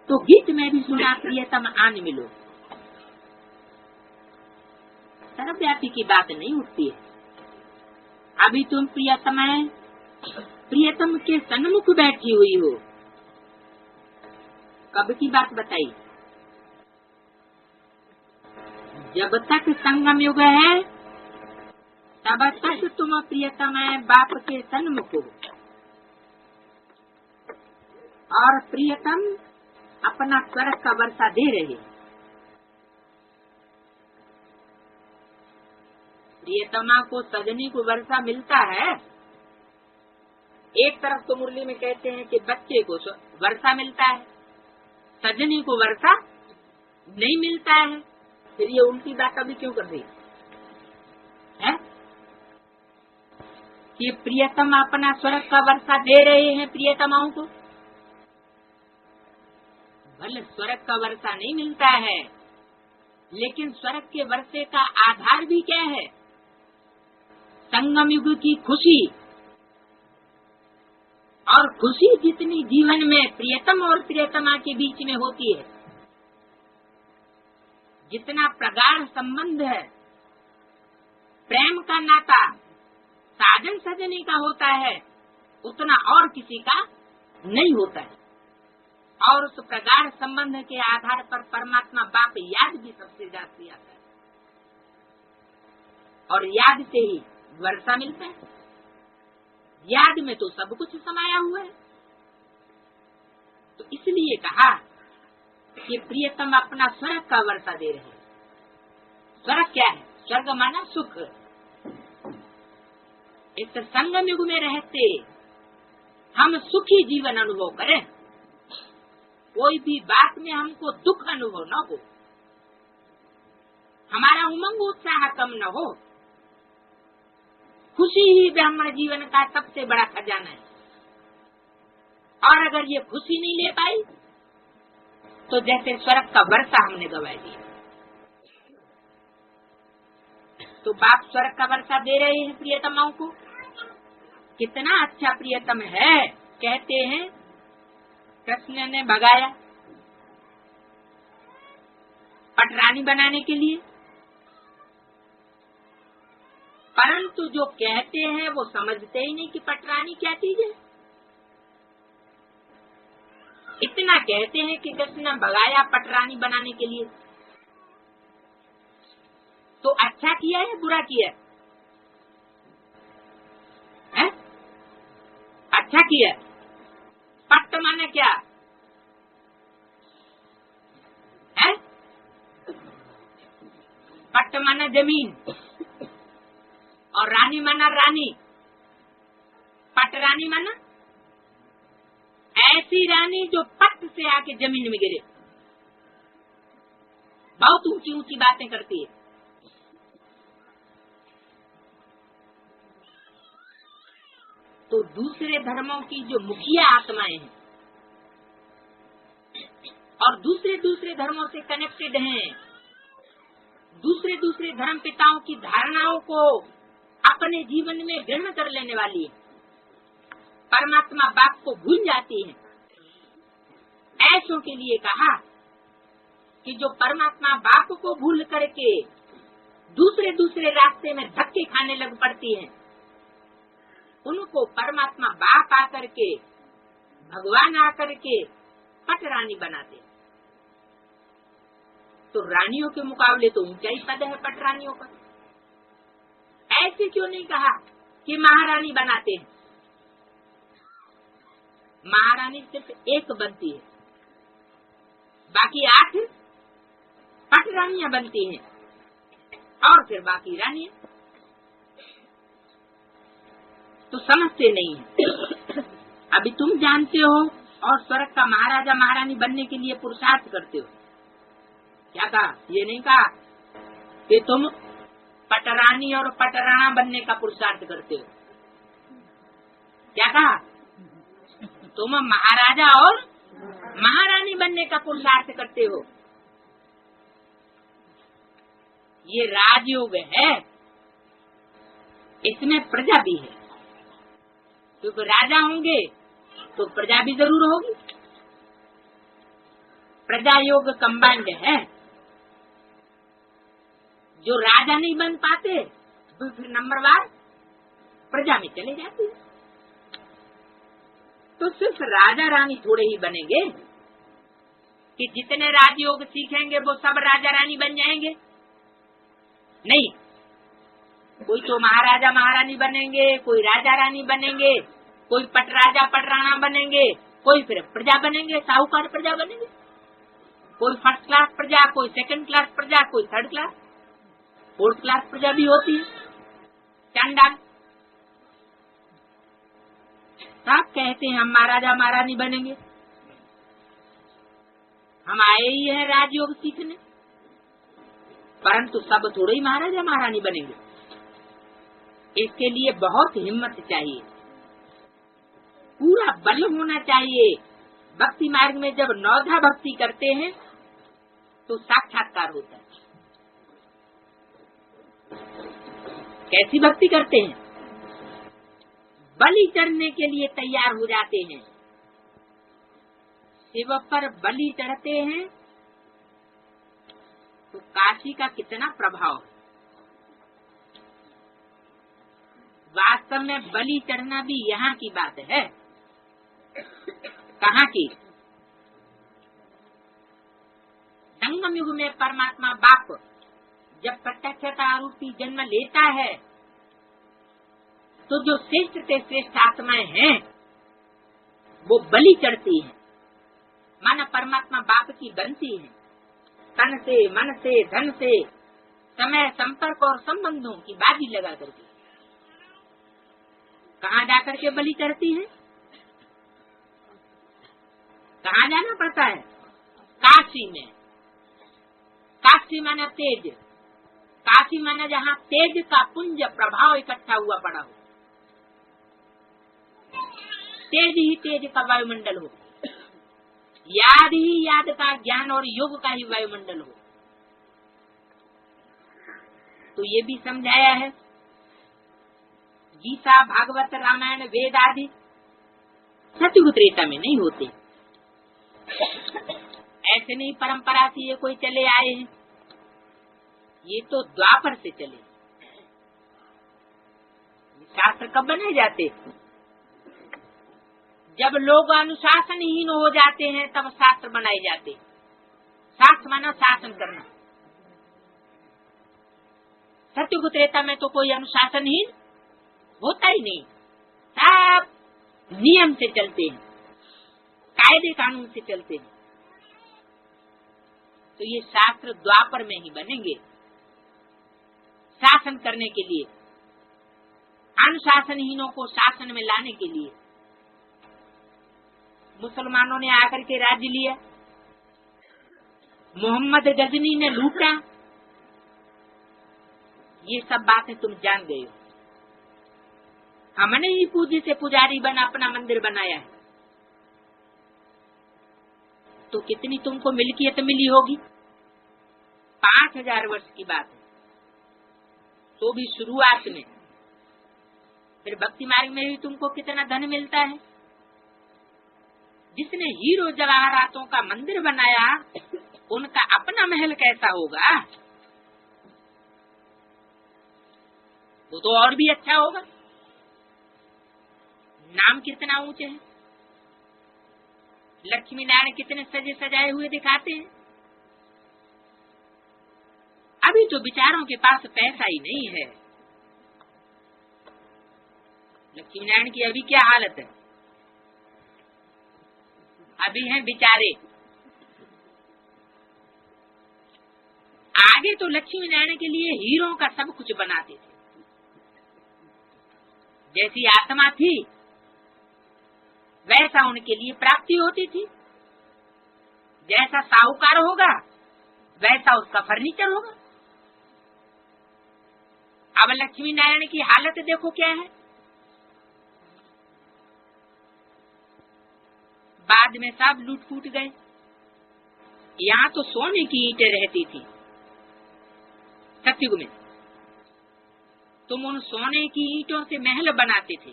तो गीत में भी सुना प्रियतम आन मिलो। सर्वव्यापी की बात नहीं उठती है। अभी तुम प्रियतम के सन्मुख बैठी हुई हो। कब की बात बताई? जब तक संगम युग है तब तक तुम प्रियतम बाप के सन्मुख हो और प्रियतम अपना स्वर्ग का वर्षा दे रहे। प्रियतमा को सजनी को वर्षा मिलता है। एक तरफ तो मुरली में कहते हैं कि बच्चे को वर्षा मिलता है, सजनी को वर्षा नहीं मिलता है। फिर ये उल्टी बात अभी क्यों कर रही है? कि प्रियतम अपना स्वर्ग का वर्षा दे रहे हैं प्रियतमाओं को। भले स्वर्ग का वर्षा नहीं मिलता है, लेकिन स्वर्ग के वर्षे का आधार भी क्या है? संगम युग की खुशी। और खुशी जितनी जीवन में प्रियतम और प्रियतमा के बीच में होती है, जितना प्रगाढ़ संबंध है, प्रेम का नाता साजन सजनी का होता है, उतना और किसी का नहीं होता है। और उस प्रगाढ़ संबंध के आधार पर परमात्मा बाप याद भी सबसे ज्यादा आता है, और याद से ही वर्षा मिलता है। याद में तो सब कुछ समाया हुआ है। तो इसलिए कहा कि प्रियतम अपना स्वर्ग का वर्षा दे रहे। स्वर्ग क्या है? स्वर्ग माना सुख। इस संगम युग में रहते हम सुखी जीवन अनुभव करें, कोई भी बात में हमको दुख अनुभव न हो, हमारा उमंग उत्साह कम न हो। खुशी ही ब्राह्मण जीवन का सबसे बड़ा खजाना है। और अगर ये खुशी नहीं ले पाई तो जैसे स्वर्ग का वर्षा हमने गवा दिया। तो बाप स्वर्ग का वर्षा दे रहे हैं प्रियतमाओं को। कितना अच्छा प्रियतम है। कहते हैं कृष्ण ने भगाया पटरानी बनाने के लिए, परंतु जो कहते हैं वो समझते ही नहीं कि पटरानी क्या चीज है। इतना कहते हैं कि कृष्ण ने भगाया पटरानी बनाने के लिए। तो अच्छा किया है बुरा किया है? अच्छा किया। पट्ट माना क्या है? पट्ट माना जमीन और रानी माना रानी। पटरानी माना ऐसी रानी जो पट से आके जमीन में गिरे, बहुत ऊंची ऊंची बातें करती है। तो दूसरे धर्मों की जो मुखिया आत्माएं हैं और दूसरे दूसरे धर्मों से कनेक्टेड हैं, दूसरे दूसरे धर्म पिताओं की धारणाओं को अपने जीवन में ग्रहण कर लेने वाली है, परमात्मा बाप को भूल जाती है। ऐसों के लिए कहा कि जो परमात्मा बाप को भूल करके दूसरे दूसरे रास्ते में धक्के खाने लग पड़ती हैं, उनको परमात्मा बाप आकर के, भगवान आकर के पटरानी बनाते। तो रानियों के मुकाबले तो ऊंचा ही पद है पटरानियों का। ऐसे क्यों नहीं कहा कि महारानी बनाते हैं? महारानी सिर्फ एक बनती है, बाकी 8 पटरानियां बनती हैं और फिर बाकी रानियां। तो समझते नहीं है। अभी तुम जानते हो और स्वर्ग का महाराजा महारानी बनने के लिए पुरुषार्थ करते हो। क्या कहा? ये नहीं कहा कि तुम पटरानी और पटराना बनने का पुरुषार्थ करते हो। क्या कहा? तुम महाराजा और महारानी बनने का पुरुषार्थ करते हो। ये राजयोग है, इसमें प्रजा भी है, क्योंकि राजा होंगे तो प्रजा भी जरूर होगी। प्रजा योग कंबाइंड है। जो राजा नहीं बन पाते तो फिर नंबरवार प्रजा में चले जाते हैं। तो सिर्फ राजा रानी थोड़े ही बनेंगे कि जितने राजयोग सीखेंगे वो सब राजा रानी बन जाएंगे। नहीं, कोई तो महाराजा महारानी बनेंगे, कोई राजा रानी बनेंगे, कोई पट राजा पट राणा बनेंगे, कोई फिर प्रजा बनेंगे, साहूकार प्रजा बनेंगे, कोई फर्स्ट क्लास प्रजा, कोई सेकंड क्लास प्रजा, कोई थर्ड क्लास, फोर्थ क्लास प्रजा भी होती है। चंडाल सब कहते हैं हम महाराजा महारानी बनेंगे। हम आए ही है राजयोग सीखने, परंतु सब थोड़े ही महाराजा महारानी बनेंगे। इसके लिए बहुत हिम्मत चाहिए, पूरा बल होना चाहिए। भक्ति मार्ग में जब नौधा भक्ति करते हैं तो साक्षात्कार होता है। कैसी भक्ति करते हैं? बलि चढ़ने के लिए तैयार हो जाते हैं। शिव पर बलि चढ़ते हैं तो काशी का कितना प्रभाव है। वास्तव में बलि चढ़ना भी यहाँ की बात है। कहाँ की? संगम युग में परमात्मा बाप जब प्रत्यक्षता रूपी जन्म लेता है तो जो श्रेष्ठ से श्रेष्ठ आत्माएं हैं वो बलि चढ़ती हैं, माना परमात्मा बाप की बनती है। तन से, मन से, धन से, समय, संपर्क और संबंधों की बाजी लगा करके कहाँ जाकर के बलि चढ़ती है? कहाँ जाना पड़ता है? काशी में। काशी माना तेज, काशी माना जहाँ तेज का पुंज प्रभाव इकट्ठा हुआ पड़ा हो, तेज ही तेज का वायुमंडल हो, याद ही याद का, ज्ञान और योग का ही वायुमंडल हो। तो ये भी समझाया है। गीता, भागवत, रामायण, वेद आदि सतयुग त्रेता में नहीं होते। ऐसे नहीं परंपरा से ये कोई चले आए हैं, ये तो द्वापर से चले। शास्त्र कब बनाए जाते? जब लोग अनुशासनहीन हो जाते हैं तब शास्त्र बनाए जाते। शास्त्र माना शासन करना। सतयुग त्रेता में तो कोई अनुशासनहीन होता ही नहीं, सब नियम से चलते हैं, कायदे कानून से चलते हैं। तो ये शास्त्र द्वापर में ही बनेंगे, शासन करने के लिए, अनुशासनहीनों को शासन में लाने के लिए। मुसलमानों ने आकर के राज्य लिया, मोहम्मद गजनी ने लूटा, ये सब बातें तुम जान गए हो। हमने ही पूज्य से पुजारी बना अपना मंदिर बनाया है, तो कितनी तुमको मिल्कियत मिली होगी? 5000 वर्ष की बात है, तो भी शुरुआत में। फिर भक्ति मार्ग में भी तुमको कितना धन मिलता है। जिसने हीरो जवाहरातों का मंदिर बनाया उनका अपना महल कैसा होगा? वो तो और भी अच्छा होगा। नाम कितना ऊंचे है, लक्ष्मी नारायण कितने सजे सजाए हुए दिखाते हैं। अभी तो बेचारों के पास पैसा ही नहीं है। लक्ष्मी नारायण की अभी क्या हालत है? अभी हैं बेचारे। आगे तो लक्ष्मी नारायण के लिए हीरों का सब कुछ बनाते थे। जैसी आत्मा थी वैसा उनके लिए प्राप्ति होती थी। जैसा साहूकार होगा वैसा उसका फर्नीचर होगा। अब लक्ष्मी नारायण की हालत देखो क्या है। बाद में सब लूट फूट गए। यहाँ तो सोने की ईंटें रहती थी सतयुग में। तुम उन सोने की ईंटों से महल बनाते थे।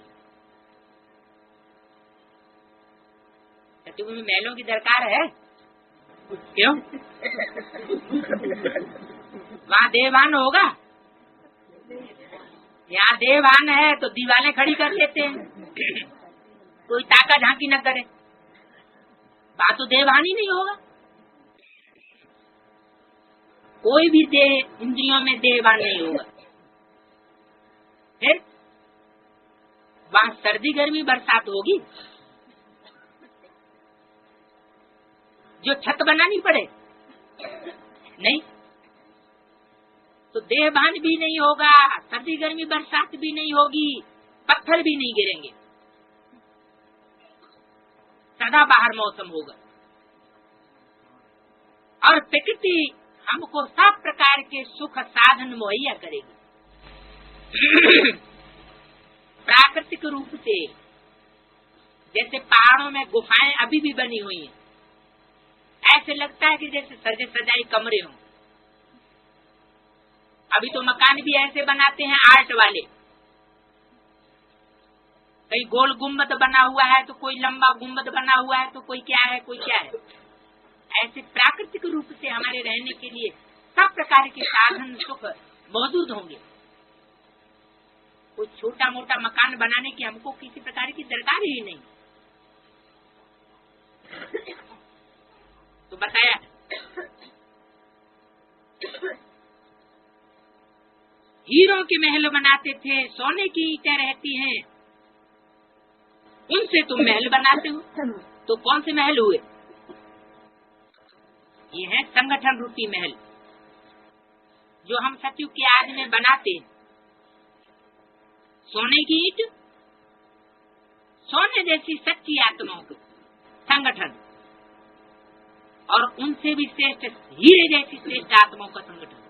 सतयुग में महलों की दरकार है क्यों? वहाँ देवान होगा, यहाँ देवान है तो दीवारें खड़ी कर लेते हैं, कोई ताका झांकी न करे। बात तो देवान ही नहीं होगा। कोई भी देह इंद्रियों में देवान नहीं होगा। फिर वहां सर्दी गर्मी बरसात होगी जो छत बनानी पड़े? नहीं। तो देहभान भी नहीं होगा, सर्दी गर्मी बरसात भी नहीं होगी, पत्थर भी नहीं गिरेंगे, सदा बाहर मौसम होगा। और प्रकृति हमको सब प्रकार के सुख साधन मुहैया करेगी। प्राकृतिक रूप से जैसे पहाड़ों में गुफाएं अभी भी बनी हुई हैं, ऐसे लगता है कि जैसे सजे सजाई कमरे हों। अभी तो मकान भी ऐसे बनाते हैं आर्ट वाले, कहीं गोल गुम्बद बना हुआ है तो कोई लंबा गुम्बद बना हुआ है तो कोई क्या है कोई क्या है। ऐसे प्राकृतिक रूप से हमारे रहने के लिए सब प्रकार के साधन सुख मौजूद होंगे। कोई छोटा मोटा मकान बनाने की हमको किसी प्रकार की दरकार ही नहीं। तो बताया हीरों के महल बनाते थे, सोने की ईंटें रहती हैं, उनसे तुम महल बनाते हो, तो कौन से महल हुए? ये है संगठन रूपी महल जो हम सतयुग के आज में बनाते हैं। सोने की ईंट, सोने जैसी सच्ची आत्माओं को संगठन, और उनसे भी श्रेष्ठ हीरे जैसी श्रेष्ठ आत्माओं का संगठन।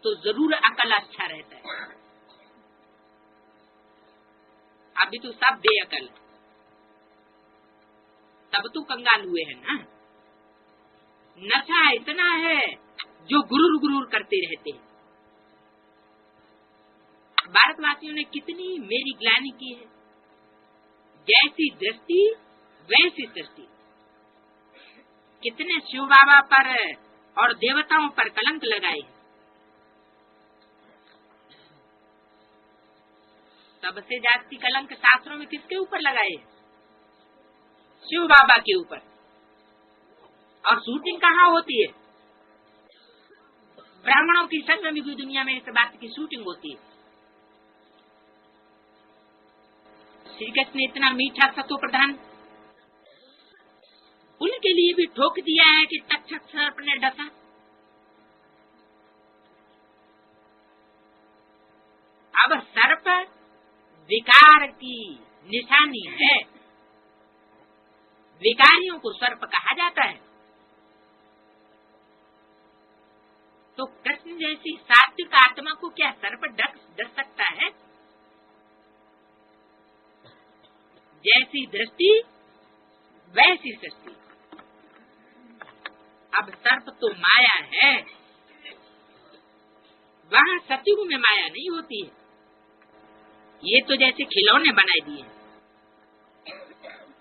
तो जरूर अकल अच्छा रहता है। अभी तो सब बेअकल, तब तो कंगाल हुए हैं ना। नशा इतना है जो गुरूर गुरूर करते रहते हैं। भारतवासियों ने कितनी मेरी ग्लानि की है। जैसी दृष्टि वैसी सृष्टि। कितने शिव बाबा पर और देवताओं पर कलंक लगाए। सबसे जास्ती कलंक शास्त्रों में किसके ऊपर लगाए? शिव बाबा के ऊपर। और शूटिंग कहाँ होती है? ब्राह्मणों की संग में भी दुनिया में इस बात की शूटिंग होती है। श्री कृष्ण ने इतना मीठा सतो प्रधान, उनके लिए भी ठोक दिया है कि तक्षक सर्प ने डसा। अब सर्प विकार की निशानी है, विकारियों को सर्प कहा जाता है। तो कृष्ण जैसी सात्विक आत्मा को क्या सर्प डस सकता है? जैसी दृष्टि वैसी सृष्टि। अब सर्प तो माया है, वहाँ सतयुग में माया नहीं होती है। ये तो जैसे खिलौने बनाए दिए,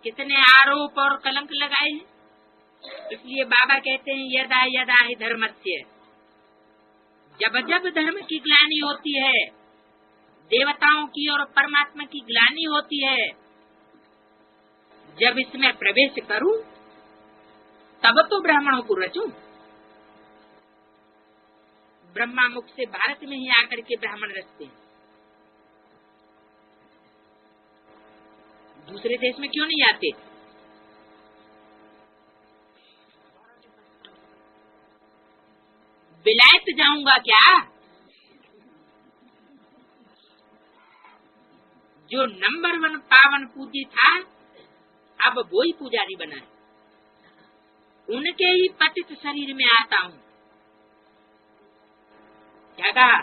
कितने आरोप और कलंक लगाए हैं। इसलिए बाबा कहते हैं यदा यदा ही धर्मस्य, जब जब धर्म की ग्लानि होती है, देवताओं की और परमात्मा की ग्लानि होती है, जब इसमें प्रवेश करूं तब तो ब्राह्मणों को रचूं। ब्रह्मा मुख से भारत में ही आकर के ब्राह्मण रचते हैं, दूसरे देश में क्यों नहीं आते? विलायत जाऊंगा क्या? जो नंबर 1 पावन पूज्य था, अब वो ही पुजारी बना है। उनके ही पतित शरीर में आता हूँ। क्या कहा?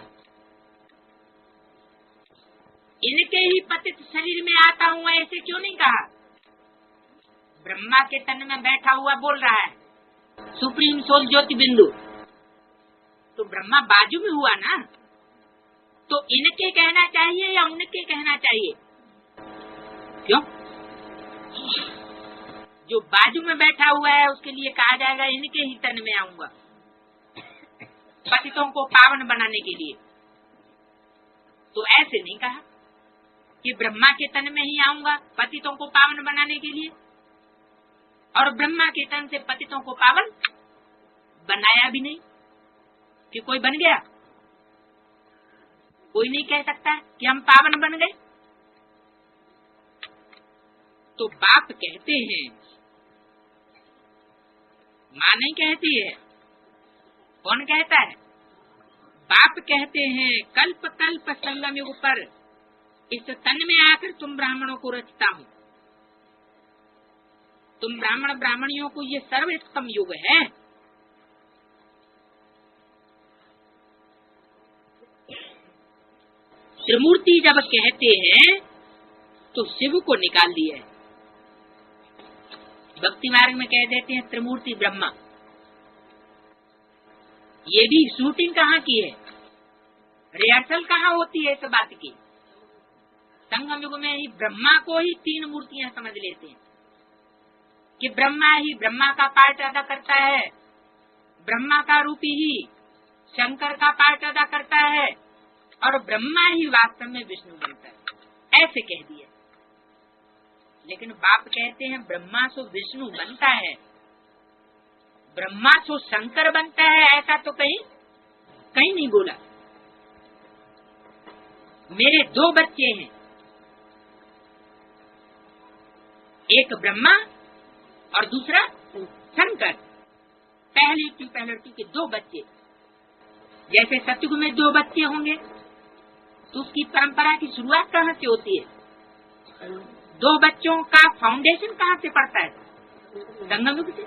इनके ही पतित शरीर में आता हूँ, ऐसे क्यों नहीं कहा? ब्रह्मा के तन में बैठा हुआ बोल रहा है, सुप्रीम सोल ज्योति बिंदु। तो ब्रह्मा बाजू में हुआ ना, तो इनके कहना चाहिए या उनके कहना चाहिए? क्यों? जो बाजू में बैठा हुआ है उसके लिए कहा जाएगा इनके ही तन में आऊंगा, पतितों को पावन बनाने के लिए। तो ऐसे नहीं कहा कि ब्रह्मा के तन में ही आऊंगा पतितों को पावन बनाने के लिए, और ब्रह्मा के तन से पतितों को पावन बनाया भी नहीं। कि कोई बन गया? कोई नहीं कह सकता कि हम पावन बन गए। तो बाप कहते हैं, माँ नहीं कहती है। कौन कहता है? बाप कहते हैं, कल्प कल्प संगम युग पर इस तन में आकर तुम ब्राह्मणों को रचता हूँ। तुम ब्राह्मण ब्राह्मणियों को ये सर्वोत्तम युग है। त्रिमूर्ति जब कहते हैं तो शिव को निकाल दिया है। भक्ति मार्ग में कह देते हैं त्रिमूर्ति ब्रह्मा। ये भी शूटिंग कहाँ की है, रिहर्सल कहाँ होती है इस बात की? संगम युग में ही ब्रह्मा को ही तीन मूर्तियां समझ लेते हैं कि ब्रह्मा ही ब्रह्मा का पार्ट अदा करता है, ब्रह्मा का रूप ही शंकर का पार्ट अदा करता है और ब्रह्मा ही वास्तव में विष्णु बनता है, ऐसे कह दिया। लेकिन बाप कहते हैं ब्रह्मा सो विष्णु बनता है, ब्रह्मा सो शंकर बनता है, ऐसा तो कहीं कहीं नहीं बोला। मेरे दो बच्चे हैं, एक ब्रह्मा और दूसरा शंकर। पहले के दो बच्चे। जैसे सतयुग में दो बच्चे होंगे तो उसकी परंपरा की शुरुआत कहाँ से होती है? दो बच्चों का फाउंडेशन कहाँ से पड़ता है? संगम युग से।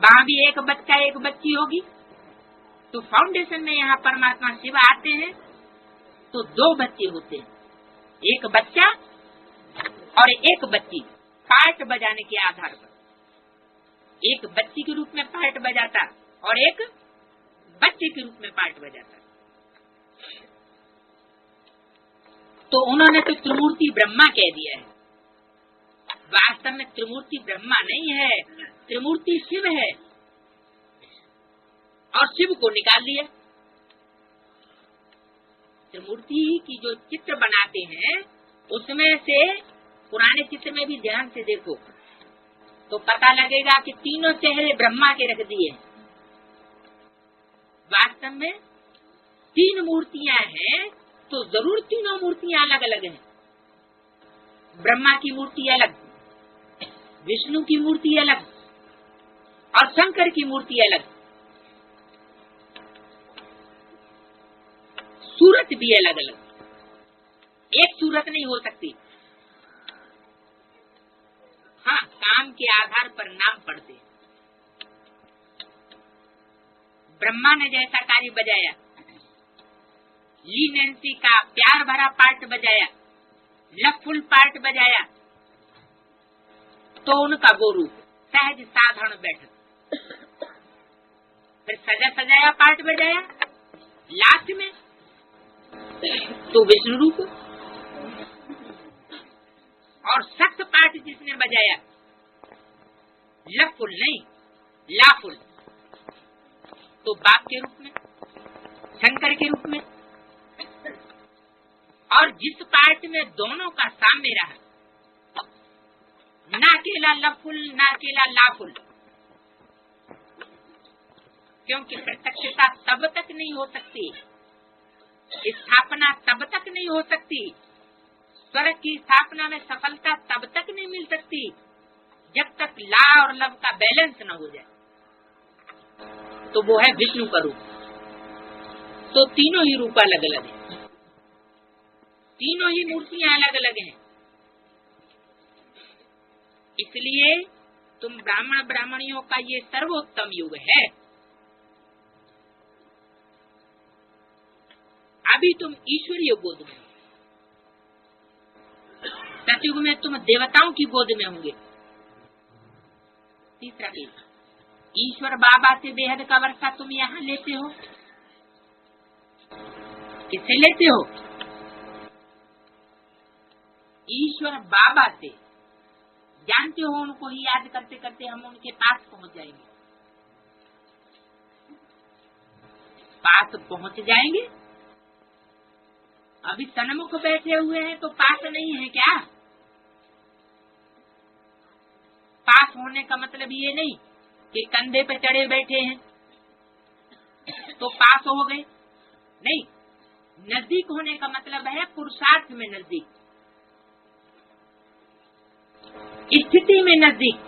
वहाँ भी एक बच्चा एक बच्ची होगी तो फाउंडेशन में यहाँ परमात्मा शिव आते हैं तो दो बच्चे होते हैं, एक बच्चा और एक बच्ची, पार्ट बजाने के आधार पर। एक बच्ची के रूप में पार्ट बजाता और एक बच्चे के रूप में पार्ट बजाता। तो उन्होंने तो त्रिमूर्ति ब्रह्मा कह दिया है। वास्तव में त्रिमूर्ति ब्रह्मा नहीं है, त्रिमूर्ति शिव है और शिव को निकाल दिया। त्रिमूर्ति की जो चित्र बनाते हैं उसमें से पुराने चित्र में भी ध्यान से देखो तो पता लगेगा कि तीनों चेहरे ब्रह्मा के रख दिए। वास्तव में तीन मूर्तियां हैं तो जरूर तीनों मूर्तियां अलग अलग हैं। ब्रह्मा की मूर्ति अलग, विष्णु की मूर्ति अलग और शंकर की मूर्ति अलग। सूरत भी अलग अलग, एक सूरत नहीं हो सकती। हाँ, काम के आधार पर नाम पड़ते। ब्रह्मा ने जैसा कार्य बजाया, ली नैन्सी का प्यार भरा पार्ट बजाया, लवफुल पार्ट बजाया, तो उनका वो रूप सहज साधारण बैठक। फिर सजा सजाया पार्ट बजाया, लास्ट में तो विष्णु रूप। और सख्त पार्ट जिसने बजाया, लवफुल नहीं लाफुल, तो बाप के रूप में, शंकर के रूप में। और जिस पार्ट में दोनों का सामने रहा, ना अकेला लवफुल ना अकेला लाफुल, क्योंकि प्रत्यक्षता तब तक नहीं हो सकती, स्थापना तब तक नहीं हो सकती, स्वर्ग की स्थापना में सफलता तब तक नहीं मिल सकती जब तक ला और लव का बैलेंस न हो जाए। तो वो है विष्णु का रूप। तो तीनों ही रूप अलग अलग है, तीनों ही मूर्तियां अलग अलग हैं। इसलिए तुम ब्राह्मण ब्राह्मणियों का ये सर्वोत्तम युग है। अभी तुम ईश्वरीय गोद में, सतयुग में तुम देवताओं की गोद में होंगे। तीसरा चीज, ईश्वर बाबा से बेहद का वर्षा तुम यहाँ लेते हो। किससे लेते हो? ईश्वर बाबा से। जानते हो, उनको ही याद करते करते हम उनके पास पहुंच जाएंगे। पास पहुंच जाएंगे। अभी सन्मुख बैठे हुए हैं तो पास नहीं है क्या? पास होने का मतलब ये नहीं कि कंधे पे चढ़े बैठे हैं। तो पास हो गए, नहीं। नजदीक होने का मतलब है पुरुषार्थ में नजदीक, स्थिति में नजदीक।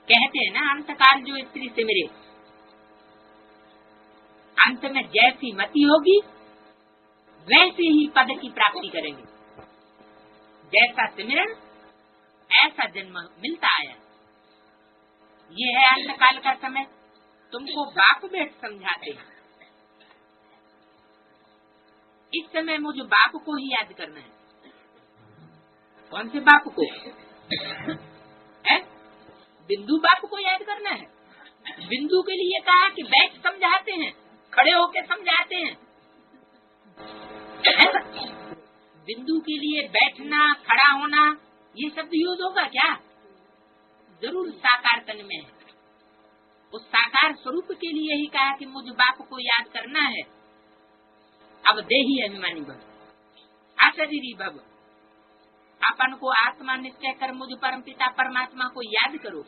कहते हैं ना, अंतकाल जो स्त्री से मिले, अंत में जैसी मति होगी वैसे ही पद की प्राप्ति करेंगे। जैसा सिमरन ऐसा जन्म मिलता आया। ये है अंतकाल का समय। तुमको बाप बेट समझाते हैं, इस समय मुझे बाप को ही याद करना है। कौन से बाप को है? बिंदु बाप को याद करना है। बिंदु के लिए कहा कि बैठ समझाते हैं, खड़े होके समझाते हैं। बिंदु के लिए बैठना, खड़ा होना, ये शब्द यूज होगा क्या? जरूर साकार तन में है। उस साकार स्वरूप के लिए ही कहा कि मुझ बाप को याद करना है। अब देही अभिमानी भव, अशरीरी भव, अपन को आत्मा निश्चय कर मुझ परम पिता परमात्मा को याद करो।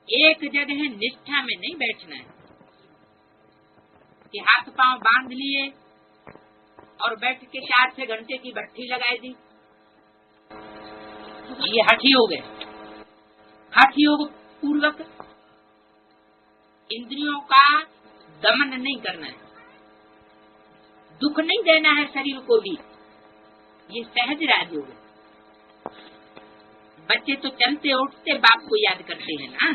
एक जगह निष्ठा में नहीं बैठना है कि हाथ पांव बांध लिए और बैठ के 4-6 घंटे की भट्ठी लगाई दी। ये हठी हो गए। हठी योग पूर्वक इंद्रियों का दमन नहीं करना है, दुख नहीं देना है शरीर को भी। ये सहज राजयोग है। बच्चे तो चलते उठते बाप को याद करते हैं ना।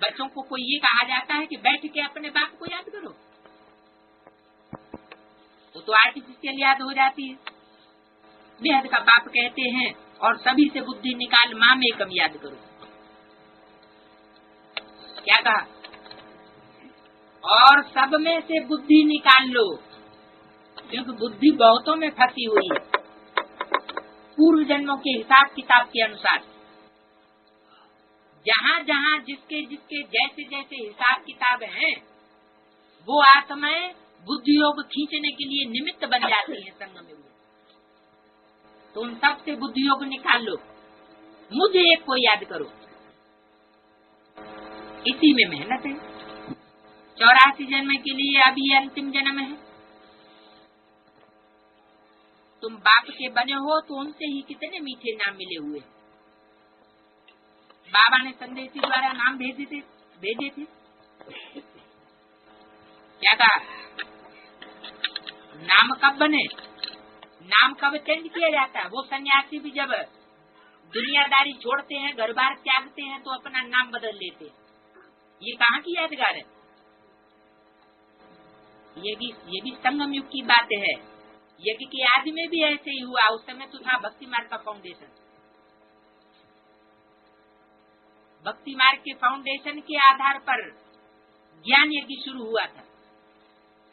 बच्चों को कोई ये कहा जाता है कि बैठ के अपने बाप को याद करो, वो तो आर्टिफिशियल याद हो जाती है। बेहद का बाप कहते हैं और सभी से बुद्धि निकाल माँ में कम याद करो। क्या कहा? और सब में से बुद्धि निकाल लो, क्योंकि बुद्धि बहुतों में फंसी हुई है। पूर्व जन्मों के हिसाब किताब के अनुसार जहाँ जहाँ जिसके जिसके जैसे जैसे हिसाब किताब हैं, वो आत्माएं बुद्धि योग खींचने के लिए निमित्त बन जाती हैं संग में। तो उन सब से बुद्धि योग निकाल लो, मुझे एक को याद करो। इसी में मेहनत है। 84 जन्म के लिए अभी अंतिम जन्म है। तुम बाप के बने हो तो उनसे ही कितने मीठे नाम मिले हुए। बाबा ने संदेशी द्वारा नाम भेजे थे। क्या कहा? नाम कब बने, नाम कब चेंज किया जाता है? वो सन्यासी भी जब दुनियादारी छोड़ते हैं, घर बार त्यागते हैं, तो अपना नाम बदल लेते हैं। ये कहाँ की यादगार है? ये भी संगम युग की बात है। यज्ञ के आदि में भी ऐसे ही हुआ। उस समय तो था भक्ति मार्ग का फाउंडेशन। भक्ति मार्ग के फाउंडेशन के आधार पर ज्ञान यज्ञ शुरू हुआ था।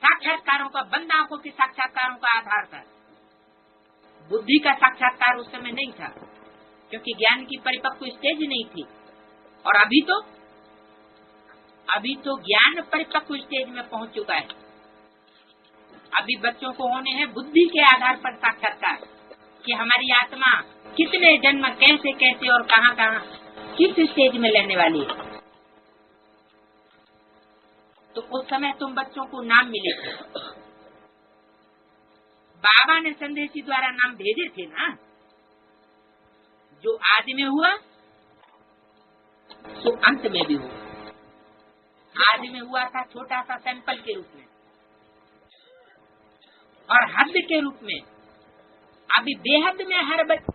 साक्षात्कारों का, बंद आंखों के साक्षात्कारों का आधार था। बुद्धि का साक्षात्कार उस समय नहीं था, क्योंकि ज्ञान की परिपक्व स्टेज नहीं थी। और अभी तो ज्ञान परिपक्व स्टेज में पहुंच चुका है। अभी बच्चों को होने हैं बुद्धि के आधार पर साक्षात्कार, कि हमारी आत्मा कितने जन्म कैसे कैसे और कहाँ कहाँ किस स्टेज में लेने वाली है। तो उस समय तुम बच्चों को नाम मिले थे। बाबा ने संदेशी द्वारा नाम भेजे थे ना। जो आदि में हुआ तो अंत में भी हुआ। आदि में हुआ था छोटा सा सैंपल के रूप में और हद के रूप में। अभी बेहद में हर बच्चे